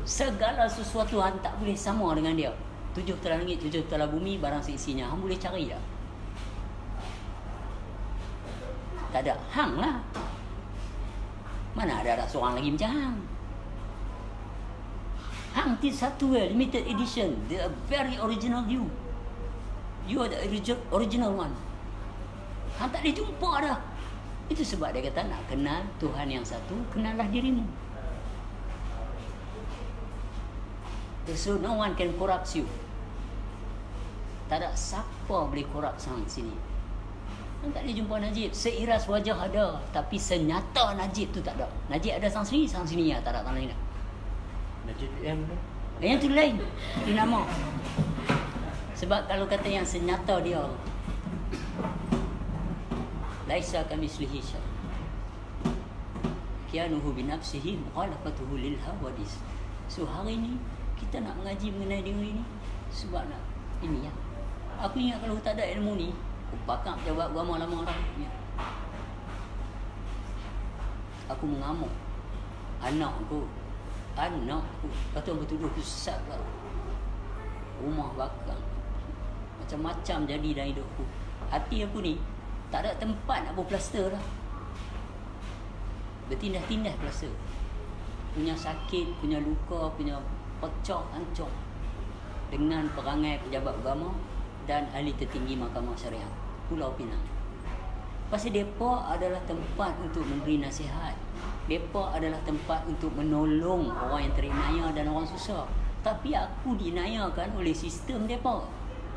Segala sesuatu hang tak boleh sama dengan dia. 7 petala langit, 7 petala bumi, barang seisinya. Hang boleh cari tak? Tak ada. Hang lah. Mana ada seorang lagi macam hang? Hang ti satu limited edition. The very original you. You are the original one. Hang tak boleh jumpa dah. Itu sebab dia kata nak kenal Tuhan yang satu, kenallah dirimu. So no one can corrupt you. Tak ada siapa boleh corrupt sang sini. Hang tak boleh jumpa Najib. Seiras wajah ada, tapi senyata Najib tu tak ada. Najib ada sang sini ya, tak ada sang lain. Najib PM tu. Yang tu lain. Itu nama. Sebab kalau kata yang senyata dia, laisa kamitslihi syai'. Kianuhu binafsihi mukhalafatuhu lil hawadis. So hari ni kita nak mengaji mengenai diri ni sebab nak ini ya. Aku ingat kalau tak ada ilmu ni, pakak jawab agama lama dah. Ya. Aku mengamuk. Anakku. Lepas tu aku tuduh aku sesat pula. Rumah bakar. Macam-macam jadi dalam hidupku. Hati aku ni tak ada tempat nak berplaster lah. Bertindas-tindas plaster. Punya sakit, punya luka, punya pecah, hancur. Dengan perangai pejabat agama dan ahli tertinggi Mahkamah Syariah Pulau Pinang. Pasal mereka adalah tempat untuk memberi nasihat. Mereka adalah tempat untuk menolong orang yang terinnaya dan orang susah. Tapi aku dinayakan oleh sistem mereka.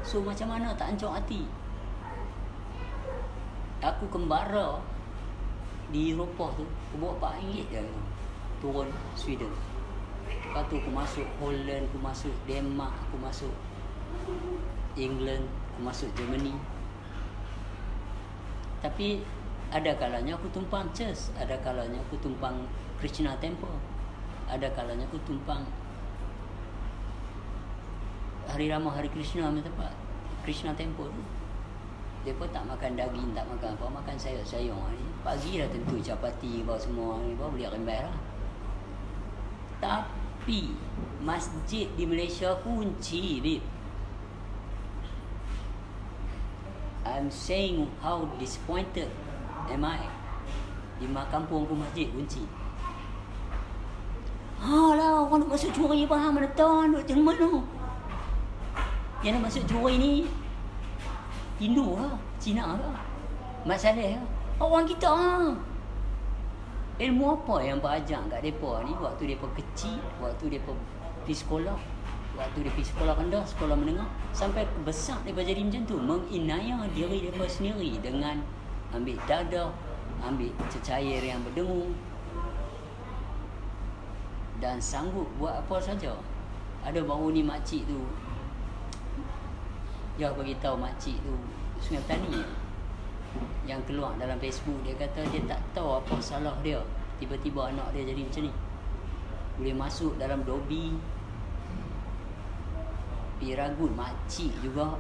So macam mana tak hancur hati? Aku kembara di Eropah tu, aku bawa RM4 je turun Sweden. Lepas tu aku masuk Holland, aku masuk Denmark, aku masuk England, aku masuk Germany. Tapi ada kalanya aku tumpang church, ada kalanya aku tumpang Krishna Temple, ada kalanya aku tumpang Hari Rama Hari Krishna punya tempat, Krishna Temple tu. Mereka tak makan daging, tak makan apa, makan sayur-sayur ni. Pagi dah tentu capati bawa semua ni, bawa beli rembes lah. Tapi masjid di Malaysia kunci, babe. I'm saying how disappointed am I. Di kampung aku masjid kunci. Lah, orang nak masuk curi faham mana tahu duk macam mana. Yang nak masuk curi ni Hindu lah, Cina lah, Mat Saleh lah, orang kita lah. Ilmu apa yang berajar kat mereka ni waktu mereka kecil, waktu mereka pergi sekolah, waktu dia pergi sekolah rendah, sekolah menengah, sampai besar mereka jadi macam tu, menginaya diri mereka sendiri dengan ambil dadah, ambil cecair yang berdengung dan sanggup buat apa saja. Ada baru ni makcik tu, dia bagi tahu makcik tu Sungai Petani yang keluar dalam Facebook, dia kata dia tak tahu apa salah dia, tiba-tiba anak dia jadi macam ni, boleh masuk dalam dobi, pergi ragut makcik juga.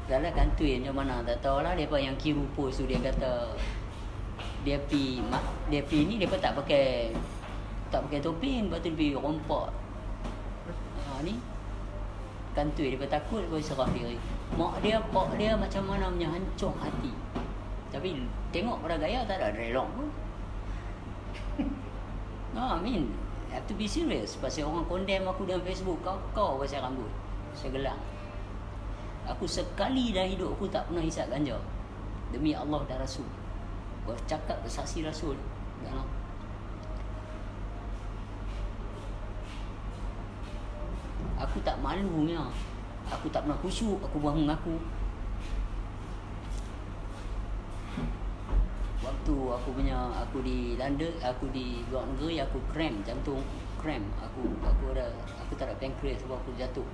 Dalam kantoi macam mana tak tahulah. Depa yang kira post tu dia kata dia pi ni depa tak pakai topeng, lepas tu dia pergi rompak ni kantoi. Dia takut dia serah diri. Mak dia, pak dia macam mana punya hancur hati. Tapi tengok pada gaya tak ada relong pun. No, I mean have to be serious. Pasal orang condemn aku dalam Facebook, kau pasal rambut saya gelang. Aku sekali dalam hidup aku tak pernah hisap ganja. Demi Allah dan Rasul, bercakap bersaksi Rasul. Jangan. Aku tak malunya. Aku tak pernah khusyuk. Aku bangun aku. Waktu aku di London, aku di luar negeri, aku cramp jantung, cramp. Aku tak ada pankreas sebab aku jatuh.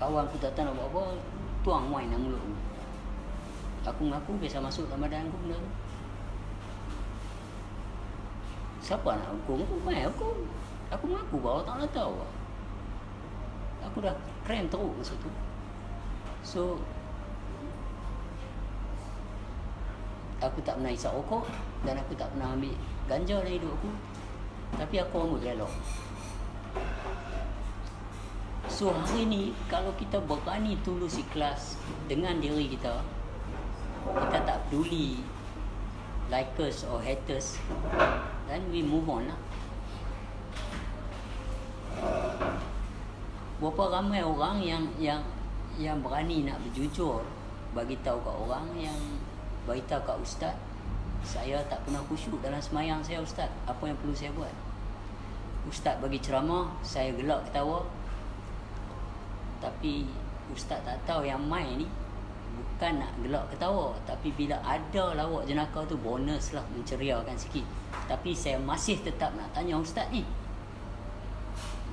Kawan aku tak tahu nak buat apa, tuang wine dalam mulut aku. Aku mengaku biasa masuk dalam badan aku benda tu. Siapa nak hukum aku? Main hukum. Aku mengaku bahawa tak nak tahu. Aku dah cramp teruk masa tu. So aku tak pernah hisap rokok dan aku tak pernah ambil ganja dalam hidup aku. Tapi aku ambil relok. So hari ni kalau kita berani tulus ikhlas dengan diri kita, kita tak peduli likers or haters, then we move on lah. Berapa ramai orang yang berani nak berjujur bagi tahu kat orang, yang bagi tahu kat ustaz, saya tak pernah khusyuk dalam semayang saya ustaz, apa yang perlu saya buat? Ustaz bagi ceramah, saya gelak ketawa. Tapi ustaz tak tahu yang main ni bukan nak gelak ketawa, tapi bila ada lawak jenaka tu bonus lah, menceriakan sikit. Tapi saya masih tetap nak tanya ustaz ni,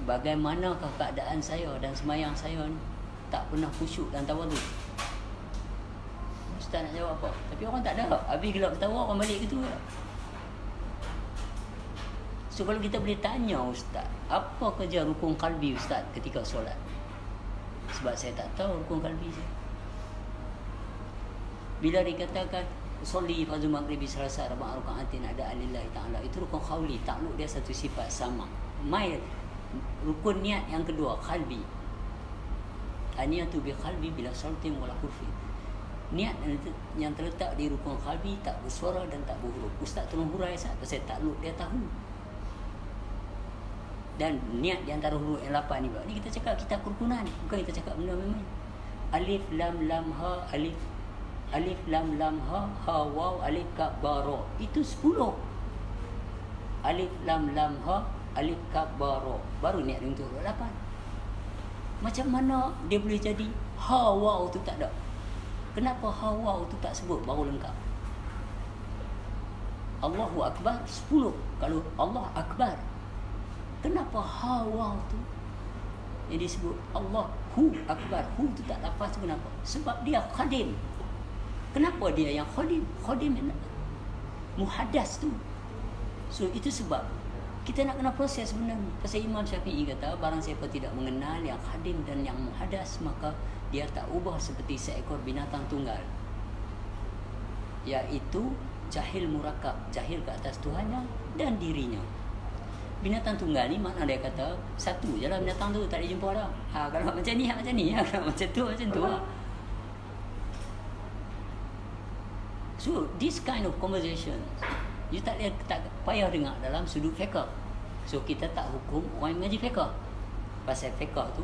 bagaimanakah keadaan saya dan semayang saya ni? Tak pernah khusyuk dan tawaduk. Ustaz nak jawab apa? Tapi orang tak ada. Habis gelak ketawa, orang balik gitu. So kalau kita boleh tanya ustaz, apa kerja rukun qalbi ustaz ketika solat? Sebab saya tak tahu rukun qalbi saya. Bila dikatakan Soli fardhu maghribi salasa arba'a raka'atin ada alillahi ta'ala, itu rukun khawli, takluk dia satu sifat sama. Mai rukun niat yang kedua, qalbi. Aniyatu bi qalbi bila saltin wala hurfi. Niat yang terletak di rukun qalbi tak bersuara dan tak berhuruf. Ustaz tolong hurai Ustaz, pasal takluk dia tahu. Dan niat di antara huruf yang 8 ni pula. Ni kita cakap kitab kerukunan, bukan kita cakap benda main-main. Alif lam lam ha, alif lam lam ha, ha waw alif kaf ba ra, itu 10. Alif lam lam ha, alif kaf ba ra, baru niat untuk 8. Macam mana dia boleh jadi ha waw tu tak ada? Kenapa ha waw tu tak sebut baru lengkap? Allahu akbar 10. Kalau Allah akbar, kenapa ha waw tu yang disebut Allahu akbar, hu tu tak lafaz tu, kenapa? Sebab dia khadim. Kenapa dia yang khadim? Khadim muhaddas tu. So itu sebab kita nak kena proses benda ni. Pasal Imam Syafi'i kata, barang siapa tidak mengenal yang khadim dan yang muhaddas, maka dia tak ubah seperti seekor binatang tunggal, iaitu jahil murakab, jahil ke atas Tuhannya dan dirinya. Binatang tunggal ni makna dia kata satu je lah binatang tu, tak ada jumpa dah. Kalau macam ni, macam ni. Kalau macam tu lah. So this kind of conversation you tak payah dengar dalam sudut fiqh. So kita tak hukum orang yang mengaji fiqh. Pasal fiqh tu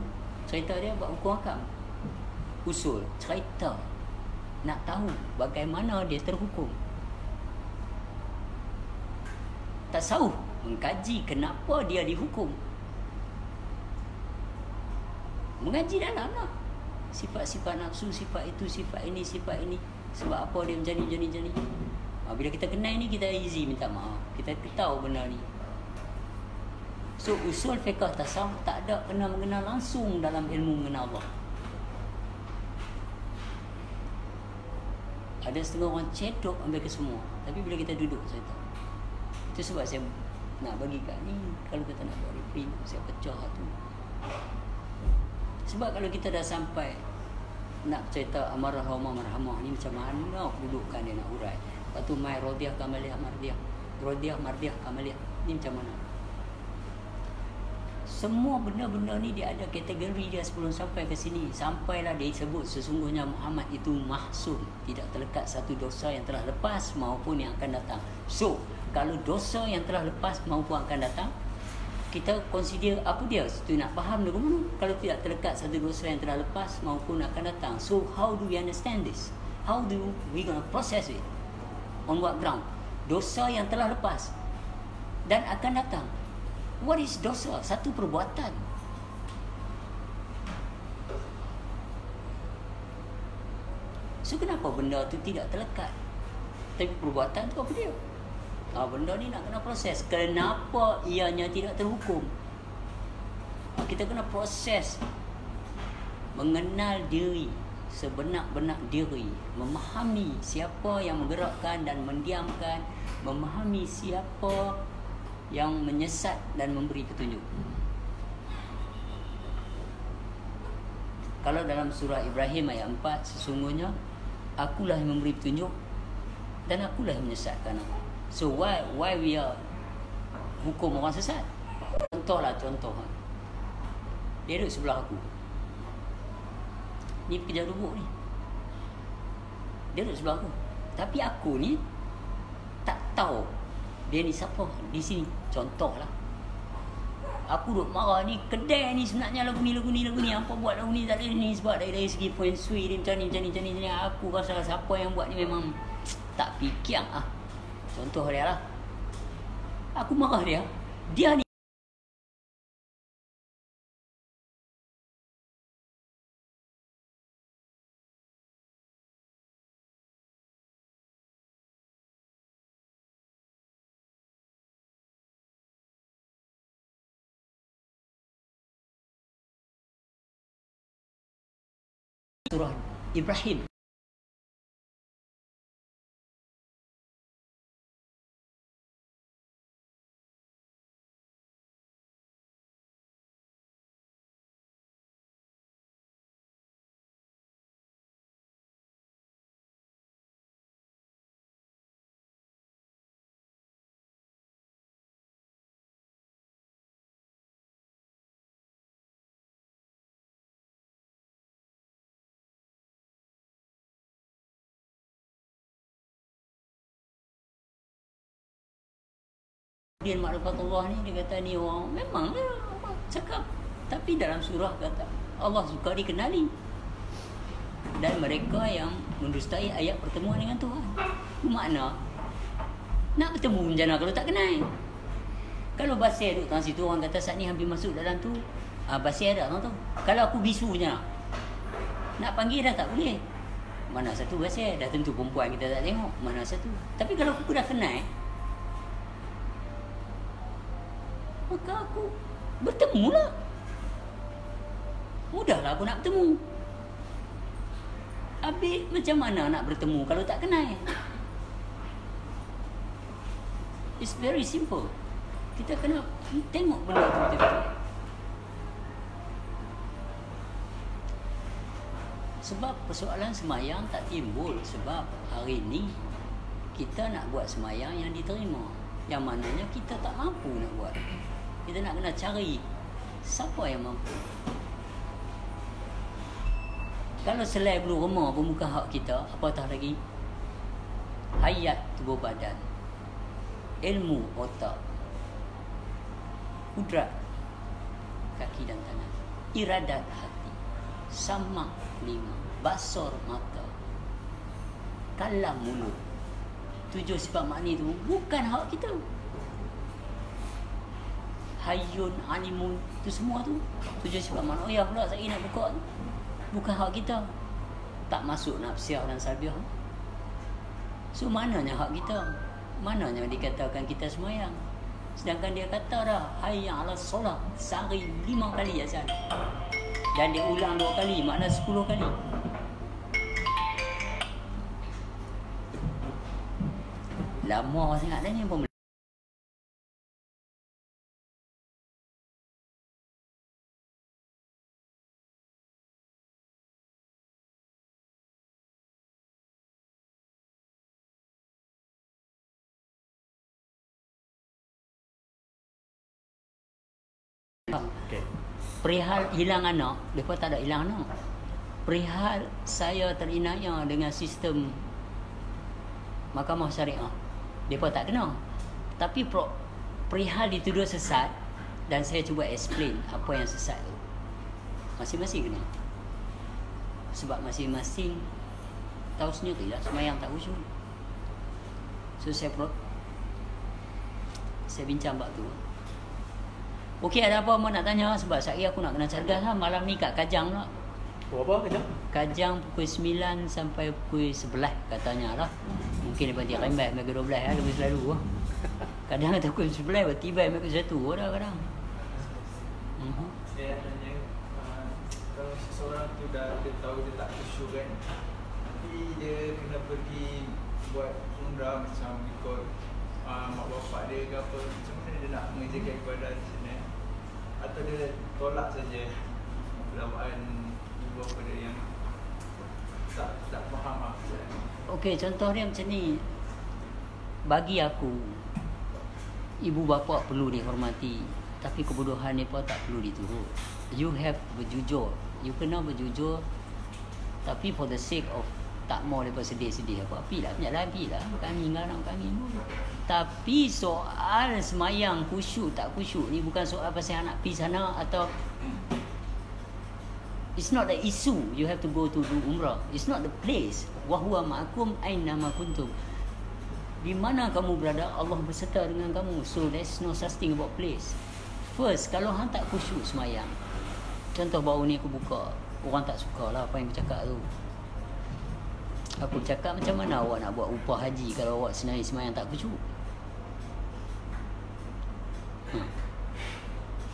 cerita dia buat hukum akam, usul cerita, nak tahu bagaimana dia terhukum. Tasawuf mengkaji kenapa dia dihukum. Mengaji dalam lah sifat-sifat nafsu, sifat itu, sifat ini, sifat ini, sebab apa dia macam ni. Bila kita kenal ni, kita easy minta maaf. Kita tahu benda ni. So usul fiqh tasawuf tak ada kena mengenal langsung dalam ilmu mengenal Allah. Ada setengah orang cedok ambil ke semua, tapi bila kita duduk, saya tahu. Itu sebab saya nak bagi kat ni, kalau kita nak buat reprint, saya pecah tu. Sebab kalau kita dah sampai nak cerita amarah wa marhamah ni, macam mana kedudukan dia nak urai. Lepas tu mai rodiyah kamaliyah mardiyah, rodiyah mardiyah kamaliyah, ni macam mana? Semua benda-benda ni dia ada kategori dia sebelum sampai ke sini. Sampailah dia sebut sesungguhnya Muhammad itu mahsum, tidak terlekat satu dosa yang telah lepas maupun yang akan datang. So kalau dosa yang telah lepas maupun akan datang, kita consider apa dia? Itu nak faham dulu mana? Kalau tidak terlekat satu dosa yang telah lepas maupun akan datang. So how do we understand this? How do we gonna process it? On what ground? Dosa yang telah lepas dan akan datang. What is dosa? Satu perbuatan. So kenapa benda tu tidak terlekat? Tapi perbuatan tu apa dia? Benda ni nak kena proses. Kenapa ianya tidak terhukum? Kita kena proses mengenal diri, sebenar-benar diri, memahami siapa yang menggerakkan dan mendiamkan, memahami siapa yang menyesat dan memberi petunjuk. Kalau dalam surah Ibrahim ayat 4, sesungguhnya akulah yang memberi petunjuk dan akulah yang menyesatkan. So why we are hukum orang sesat? Contoh. Dia duduk sebelah aku. Ni pekerja rubuk ni. Dia duduk sebelah aku. Tapi aku ni tak tahu dia ni siapa di sini. Contohlah. Aku duduk marah ni, kedai ni sebenarnya lagu ni. Apa buat lagu ni tak ada ni, sebab dari segi feng shui ni macam ni. Aku rasa siapa yang buat ni memang tak fikir ah. Contoh dia lah. Aku marah dia. Dia ni surah Ibrahim. Dia ma'rifatullah ni, dia kata ni orang memang Allah cakap, tapi dalam surah kata Allah suka dikenali. Dan mereka yang mendustai ayat pertemuan dengan Tuhan. Makna nak bertemu macam mana kalau tak kenal? Kalau Basir duduk dalam situ, orang kata saat ni hampir masuk dalam tu, Basir ada tu. Kalau aku bisu je nak panggil dah tak boleh. Mana satu Basir? Dah tentu perempuan kita tak tengok. Mana satu? Tapi kalau aku dah kenal, maka aku bertemu lah. Mudahlah aku nak bertemu. Habis macam mana nak bertemu kalau tak kenal? It's very simple. Kita kena tengok benda tu betul-betul. Sebab persoalan semayang tak timbul sebab hari ni kita nak buat semayang yang diterima, yang mananya kita tak mampu nak buat. Kita nak kena cari siapa yang mampu. Kalau selai bulu rema pun bukan hak kita, apatah lagi hayat tubuh badan, ilmu otak, kudrat kaki dan tangan, iradat hati, samak telinga, basar mata, kalam mulut, 7 sifat makni tu bukan hak kita. Hayyun, alimun, tu semua tu 7 sifat makni. Oh ya pula saya nak buka tu, bukan hak kita. Tak masuk nafsiah dan salbiah. So mananya hak kita? Mananya dikatakan kita semayang? Sedangkan dia kata dah hayya 'alas solah sehari 5 kali azan. Dan dia ulang 2 kali, makna 10 kali. Lama sangat dah ni pun. Okay. Perihal hilang anak, mereka tak ada hilang anak. Perihal saya terinaya dengan sistem mahkamah syariah, mereka tak kena. Tapi perihal dituduh sesat, dan saya cuba explain apa yang sesat tu, masing-masing kena. Sebab masing-masing tahu sendiri lah semayang tak khusyuk. So saya bincang bab tu. Okey, ada apa nak tanya? Sebab sehari aku nak kena cergas lah. Malam ni kat Kajang lah. Apa Kajang? Kajang pukul 9 sampai pukul 11 katanya lah. Mungkin lepas dia rembat sampai ke 12 lah. Lebih selalu lah. Kadang kata pukul 11 tiba sampai ke 1 lah kadang. Saya tanya, kalau seseorang tu dia tahu dia tak khusyuk kan, tapi dia kena pergi buat umrah macam ikut mak bapak dia ke apa, macam mana dia nak mengerjakan ibadah di sini? Atau dia tolak saja lawan ibu bapa dia yang tak faham apa. Okey, contoh dia macam ni. Bagi aku, ibu bapa perlu dihormati, tapi kebodohan mereka tak perlu diturut. You have berjujur. You kena berjujur, tapi for the sake of tak mau mereka sedih-sedih apa. Apilah, penyaklah apilah. Kami dengan anak kami pun. Tapi soal semayang khusyuk tak khusyuk ni bukan soal pasal anak pergi sana atau it's not the issue you have to go to do umrah. It's not the place. Wa huwa ma'akum aina ma kuntum. Di mana kamu berada, Allah berserta dengan kamu. So there's no such thing about place. First, kalau hang tak khusyuk semayang, contoh baru ni aku buka, orang tak suka lah apa yang aku cakap tu. Aku cakap macam mana awak nak buat upah haji kalau awak senari semayang tak khusyuk?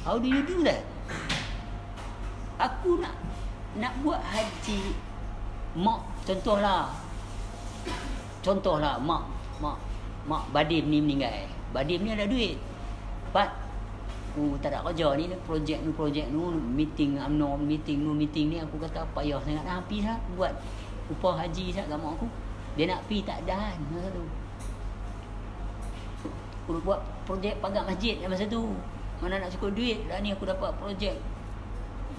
How do you do that? Aku nak buat haji, mak contohlah mak Badim ni meninggal. Badim ni ada duit, but aku tak ada kerja ni, projek ni, meeting ni, aku kata payah sangat dah habis lah buat upah haji sangat kat mak aku. Dia nak pergi tak ada masa tu. Aku buat projek pagar masjid masa tu, mana nak cukup duit. Dah ni aku dapat projek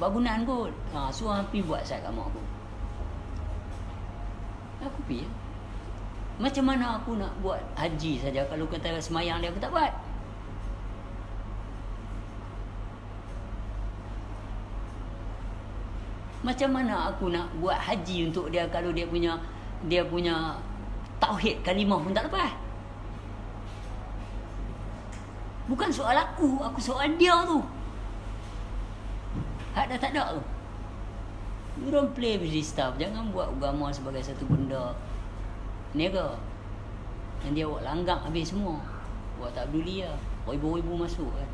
bangunan kot. So pergi buat saya kat mak aku. Aku pergi. Macam mana aku nak buat haji saja kalau kata semayang dia aku tak buat? Macam mana aku nak buat haji untuk dia kalau dia punya tauhid kalimah pun tak lepas? Bukan soal aku soal dia tu. Hak dah tak ada tu. You don't play with this stuff. Jangan buat agama sebagai satu benda niaga yang dia buat langgak habis semua. Buat tak peduli lah. Ribu-ribu masuk kan.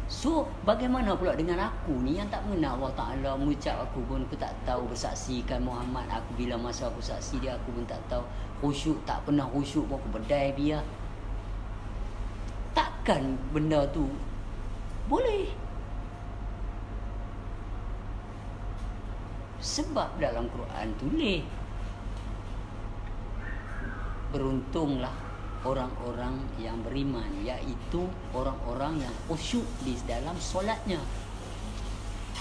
So bagaimana pula dengan aku ni yang tak mengenal Allah Ta'ala, mengucap aku pun aku tak tahu, bersaksikan Muhammad aku bila masa aku saksi dia aku pun tak tahu, khusyuk tak pernah khusyuk pun aku berdai biar. Takkan benda tu boleh? Sebab dalam Quran tulis beruntunglah orang-orang yang beriman, iaitu orang-orang yang khusyuk di dalam solatnya.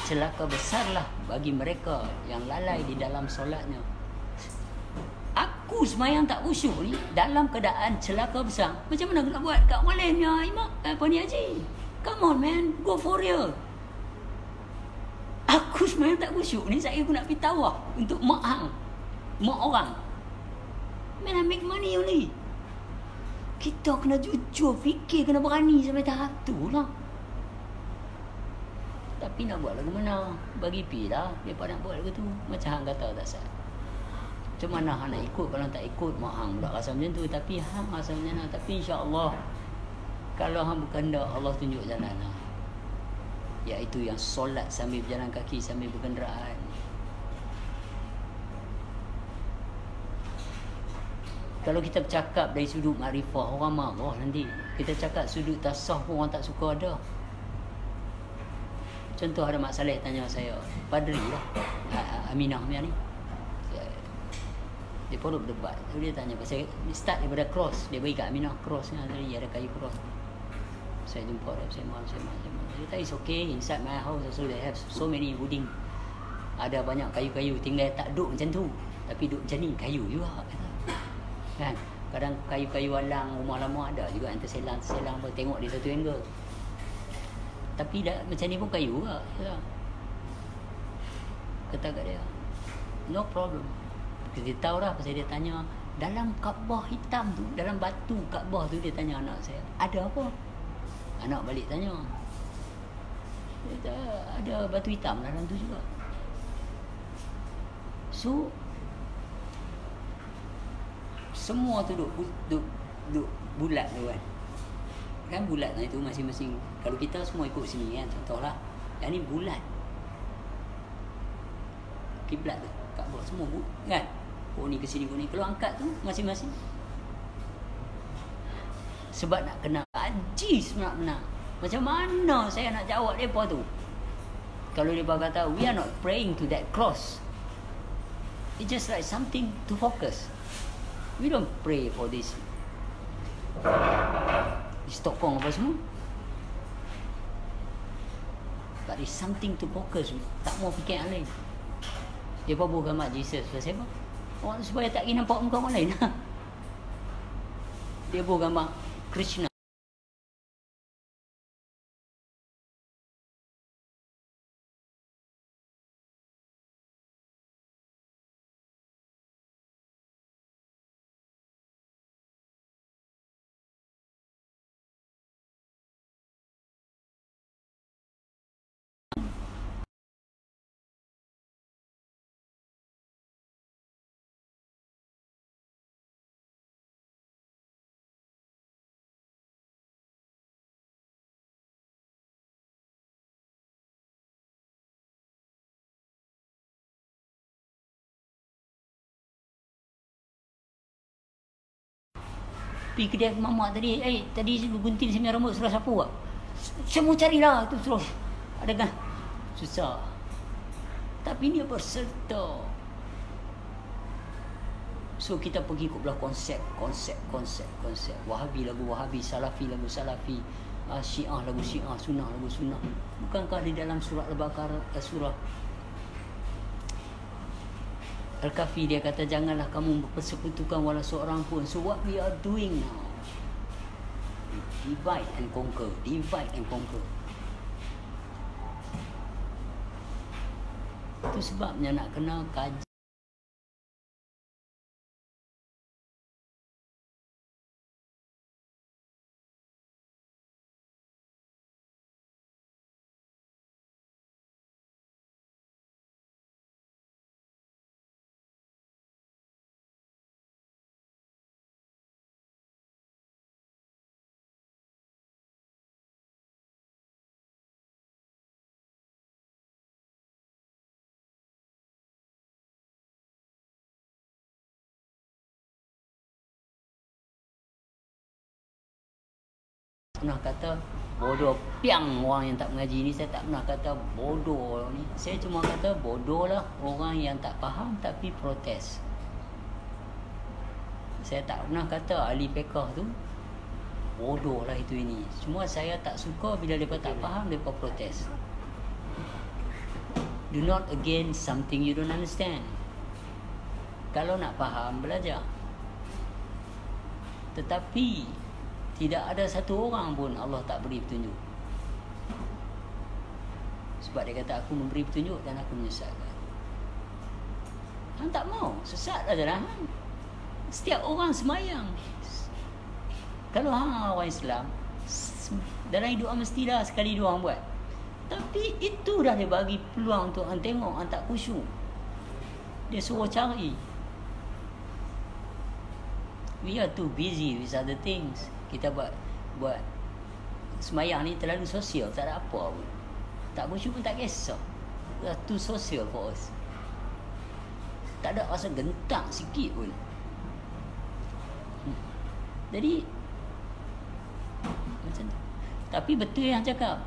Celaka besarlah bagi mereka yang lalai di dalam solatnya. Aku semayang tak khusyuk ni dalam keadaan celaka besar. Macam mana aku nak buat kat malamnya imam ni haji? Come on man, go for real. Aku semayang tak khusyuk ni, saya aku nak pergi tawaf untuk mak orang. Man, I make money only. Kita kena jujur, fikir, kena berani sampai tahap tu lah. Tapi nak buat lagu mana? Bagi pi lah. Mereka nak buat lagu tu. Macam hang kata tak sah. Macam mana hang nak ikut? Kalau tak ikut, mak hang pula rasa macam tu. Tapi hang rasa macam mana? Tapi insyaAllah, kalau hang berkehendak, Allah tunjuk jalan lah. Iaitu yang solat sambil berjalan kaki, sambil berkenderaan. Kalau kita bercakap dari sudut makrifah, orang marah nanti. Kita cakap sudut tasawuf pun orang tak suka ada. Contoh ada Mak Saleh tanya saya, padri lah, Aminah ni. Dia pun berdebat. Dia tanya pasal start daripada cross. Dia bagi kat Aminah cross ni, ada kayu cross. Saya jumpa dia, saya malam. Dia kata, it's okay, inside my house also they have so many wooding. Ada banyak kayu-kayu, tinggal tak duduk macam tu. Tapi duduk macam ni, kayu juga. Kan? Kadang kayu-kayu alang rumah lama ada juga yang terselang tengok di satu angle. Tapi dah macam ni pun kayu juga. Ya. Kata kat dia, no problem. Dia tahu dah pasal dia tanya, dalam Kaabah hitam tu, dalam batu Kaabah tu, dia tanya anak saya, ada apa? Anak balik tanya, dia kata, ada batu hitam dalam tu juga. So semua tu duk bulat tu kan. Kan bulat lah itu masing-masing. Kalau kita semua ikut sini kan, contohlah, yang ni bulat. Kiblat tu, Kaabah semua kan. Oh ni ke sini, oh ni. Kalau angkat tu masing-masing. Sebab nak kena ajis nak. Macam mana saya nak jawab mereka tu? Kalau mereka kata, we are not praying to that cross. It's just like something to focus. We don't pray for this tokong apa semua. But it's something to focus. Tak mau fikir yang lain. Dia pun bukan mak Jesus. Pasal apa? Orang supaya tak ingin nampak muka orang lain. Dia bukan mak Krishna. Pergi kedai mamak tadi, tadi gunting sini rambut suruh sapu tak? Saya mau carilah tu terus. Ada kan? Susah. Tapi dia berserta. So kita pergi ke belah konsep. Wahabi lagu Wahabi, Salafi lagu Salafi, Syiah lagu Syiah, Sunnah lagu Sunnah. Bukankah di dalam surah Al-Baqarah, surah Al-Kahfi dia kata janganlah kamu bersekutukan wala seorang pun. So what we are doing now, divide and conquer. Itu sebabnya nak kena kaji. Pernah kata bodoh piang orang yang tak mengaji ni. Saya tak pernah kata bodoh ni. Saya cuma kata bodoh lah orang yang tak faham tapi protes. Saya tak pernah kata ahli fiqh tu bodoh lah itu ini. Cuma saya tak suka bila mereka tak faham, mereka protes. Do not against something you don't understand. Kalau nak faham, belajar. Tetapi tidak ada satu orang pun Allah tak beri petunjuk. Sebab dia kata aku memberi petunjuk dan aku menyesatkan. Hang tak mau, sesat lah jalan hang. Setiap orang semayang. Kalau hang orang Islam, dalam hidup hang mestilah sekali dua hang buat. Tapi itu dah dia bagi peluang untuk hang tengok hang tak khusyuk. Dia suruh cari. We are too busy with other things. Kita buat semayang ni terlalu sosial, tak ada apa pun. Tak khusyuk pun tak kisah. We are too social for us. Tak ada rasa gentak sikit pun. Jadi macam tu. Tapi betul yang cakap,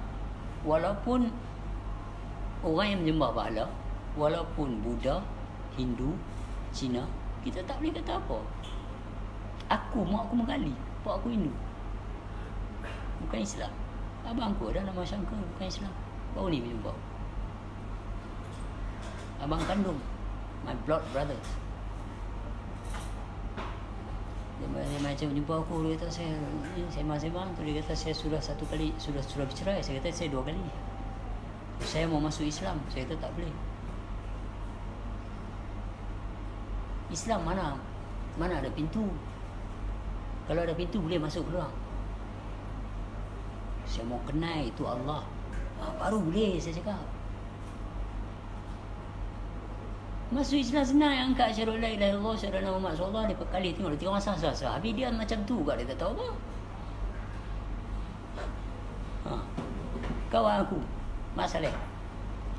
walaupun orang yang menyembah berhala, walaupun Buddha, Hindu, Cina, kita tak boleh kata apa. Mak aku Menggali, pak aku Hindu, bukan Islam. Abang aku ada nama Syangka, bukan Islam. Baru ni berjumpa. Abang kandung, my blood brothers. Dia macam jumpa aku, dia kata saya sembang-sembang tu, dia kata saya sudah bercerai. Saya kata saya 2 kali. Saya mau masuk Islam. Saya kata tak boleh. Islam mana ada pintu. Kalau ada pintu boleh masuk keluar. Saya mau kenal itu Allah, baru boleh saya cakap. Masuk Islam senang, yang angkat syarul la ilaha illallah, syarul Muhammad sallallahu alaihi wasallam, kali tengok dia orang sah-sah. Habis dia macam tu juga, dia tak tahu apa. Kawan aku Mak Saleh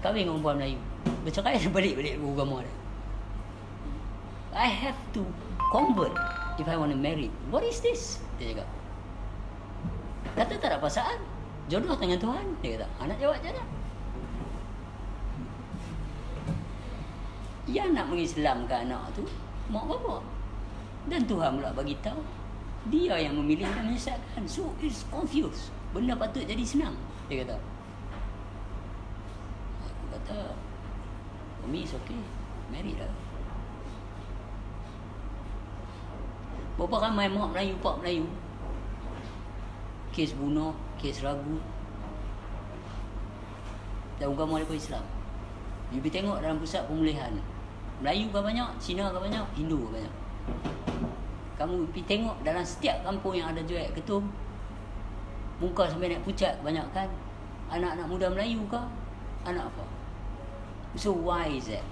kahwin dengan perempuan Melayu, bercerai balik agama dia. I have to convert if I want to marry. What is this? Dia cakap. Kata tak ada perasaan, jodoh dengan Tuhan. Dia kata, anak jawab je dah. Yang nak mengislamkan anak tu mak bapak, dan Tuhan pula bagi tahu dia yang memilih dan menyesatkan. So it's confused. Benda patut jadi senang, dia kata. Aku kata, Umi is okay, married lah. Berapa ramai mak Melayu, pak Melayu, kes bunuh, kes ragu, dan agama mereka Islam. You pergi tengok dalam pusat pemulihan, Melayu kan banyak, Cina kan banyak, Hindu kan banyak. Kamu pergi tengok dalam setiap kampung yang ada jual ketum, muka sampai naik pucat kebanyakan anak-anak muda Melayu ke? Anak apa? So why is that?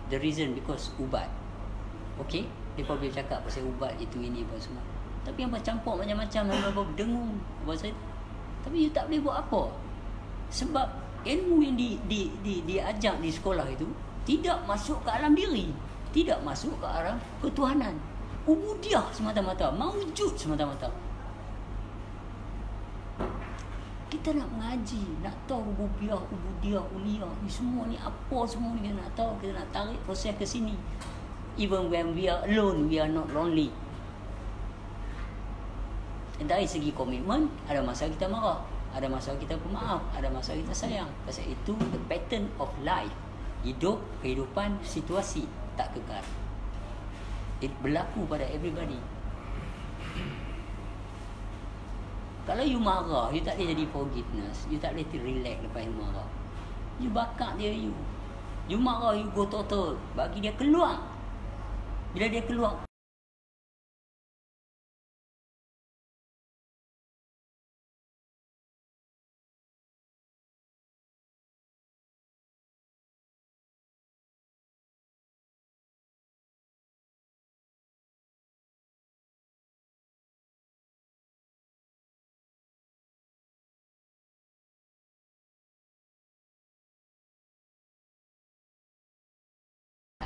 The reason because ubat. Okay, dia boleh cakap pasal ubat itu ini apa semua. Tapi yang campur macam-macam, apa berdengung bahasa itu. Tapi you tak boleh buat apa. Sebab ilmu yang diajar di sekolah itu tidak masuk ke alam diri, tidak masuk ke arah ketuhanan. Ubudiah semata-mata, maujud semata-mata. Kita nak mengaji, nak tahu ubudiah, uliyah, ni semua ni apa semua ni kita nak tahu, kita nak tarik proses ke sini. Even when we are alone, we are not lonely. Dan dari segi komitmen, ada masa kita marah, ada masa kita pemaaf, ada masa kita sayang. Pasal itu the pattern of life. Hidup, kehidupan, situasi tak kekal. It berlaku pada everybody. Kalau you marah, you tak boleh jadi forgiveness. You tak boleh relax lepas you marah. You bakar dia you. You marah, you go total. Bagi dia keluar. Bila dia keluar,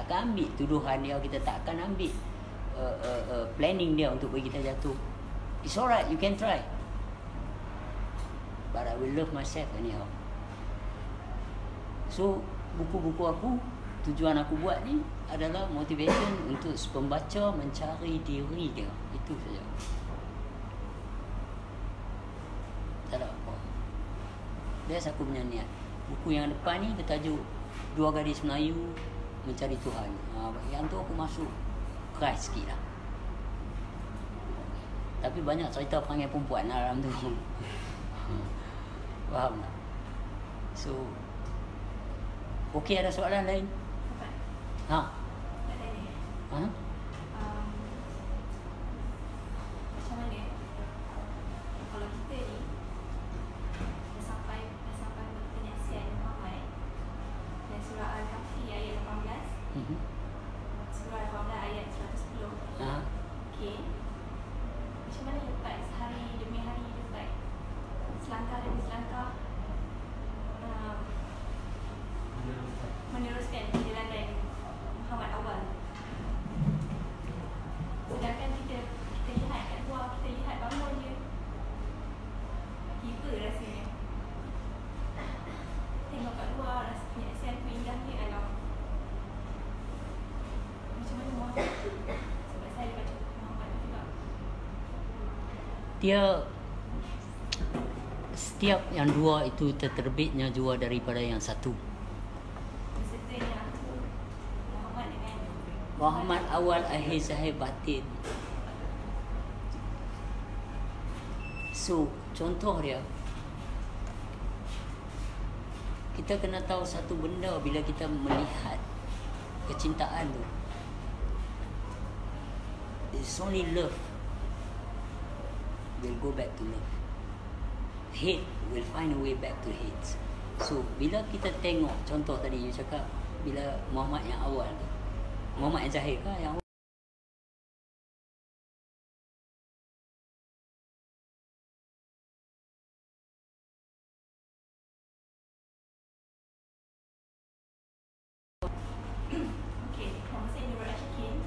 takkan ambil tuduhan dia, kita takkan ambil planning dia untuk bagi kita jatuh. It's alright, you can try, but I will love myself anyhow. So buku-buku aku, tujuan aku buat ni adalah motivation untuk pembaca mencari diri dia. Itu saja. Tak ada apa. That's aku punya niat. Buku yang depan ni bertajuk Dua Gadis Melayu Mencari Tuhan. Yang tu aku masuk keras sikit lah. Tapi banyak cerita perangai perempuan lah dalam tu. Faham tak? So, okey, ada soalan lain? Ha? Ha? Macam mana kalau kita ni dah sampai penyaksian Muhammad dan surah Al-Kahfi ayat 18, surah 18 ayat 110. Ha? Okey. Macam mana lepas hari demi hari lepas selangkah demi selangkah meneruskan perjalanan Muhammad awal. Sedangkan kita lihat kat luar, kita lihat bangun je. Tiba rasanya. Tengok kat luar, rasa penyaksian tu indahnya alam. Macam mana Muhammad? Sebab saya baca Muhammad juga. Dia setiap yang dua itu terbitnya jua daripada yang satu. Sertanya Muhammad dengan Muhammad awal, akhir, zahir, batin. So, contoh dia, kita kena tahu satu benda bila kita melihat kecintaan tu. It's only love will go back to love. Hate will find a way back to hate. So, bila kita tengok contoh tadi you cakap, bila Muhammad yang awal tu, Muhammad yang zahir kah yang okey, nama saya Nurul Ashikin.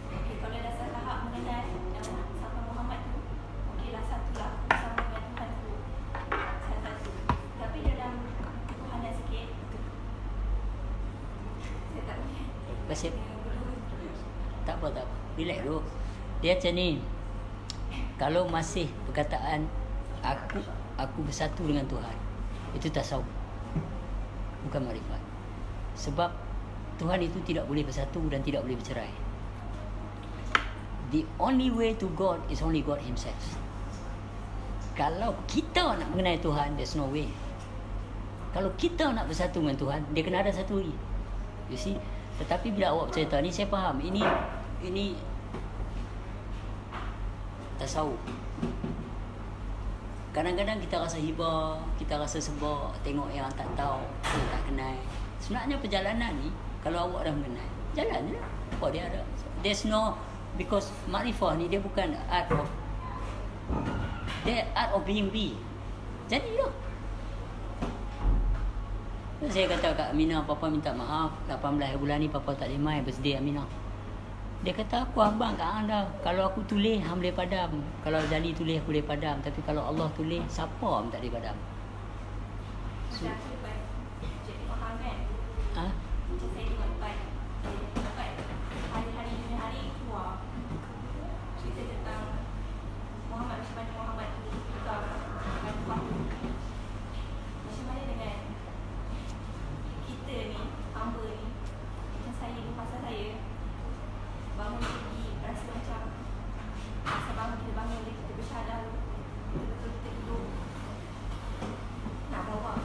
Okey, kalau dasar tahap mengenal siapa Muhammad tu, okeylah satulah bersama dengan Tuhan tu. Salah satu. Tapi dalam ketuhanan sikit, saya tak boleh. pasal tak apa, relax dulu. Dia macam ni, kalau masih perkataan aku bersatu dengan Tuhan, itu tasawuf, bukan makrifat. Sebab Tuhan itu tidak boleh bersatu dan tidak boleh bercerai. The only way to God is only God himself. Kalau kita nak mengenal Tuhan, there's no way. Kalau kita nak bersatu dengan Tuhan, dia kena ada satu lagi. You see? Tetapi bila awak bercerita ni, saya faham ini tasawuf. Kadang-kadang kita rasa hibah, kita rasa sebab tengok yang tak tahu, yang tak kenal. Sebenarnya perjalanan ni, kalau awak dah mengenal, jalan je lah. Apa dia ada? There's no, because makrifah ni dia bukan art of, dia art of being be. Jadi lah. Saya kata kat Aminah, Papa minta maaf 18 bulan ni Papa tak boleh mai birthday Aminah. Dia kata, aku abang kat anda. Kalau aku tulis, hang boleh padam. Kalau Jali tulis, aku boleh padam. Tapi kalau Allah tulis, siapa pun tak boleh padam. Macam aku lepas jadi faham kan. Ha? Macam saya tengok lepas hari-hari demi hari keluar cerita tentang Muhammad, macam mana Muhammad tu tukar dengan Tuhan. Macam mana dengan kita ni, hamba ni, macam saya ni, pasal saya bangun pagi rasa macam masa bangun kita bangun dia, kita bersyadah betul-betul kita hidup nak bawa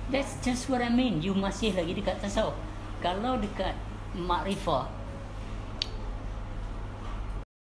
That's just what I mean. You masih lagi dekat tasawuf. Kalau dekat makrifah,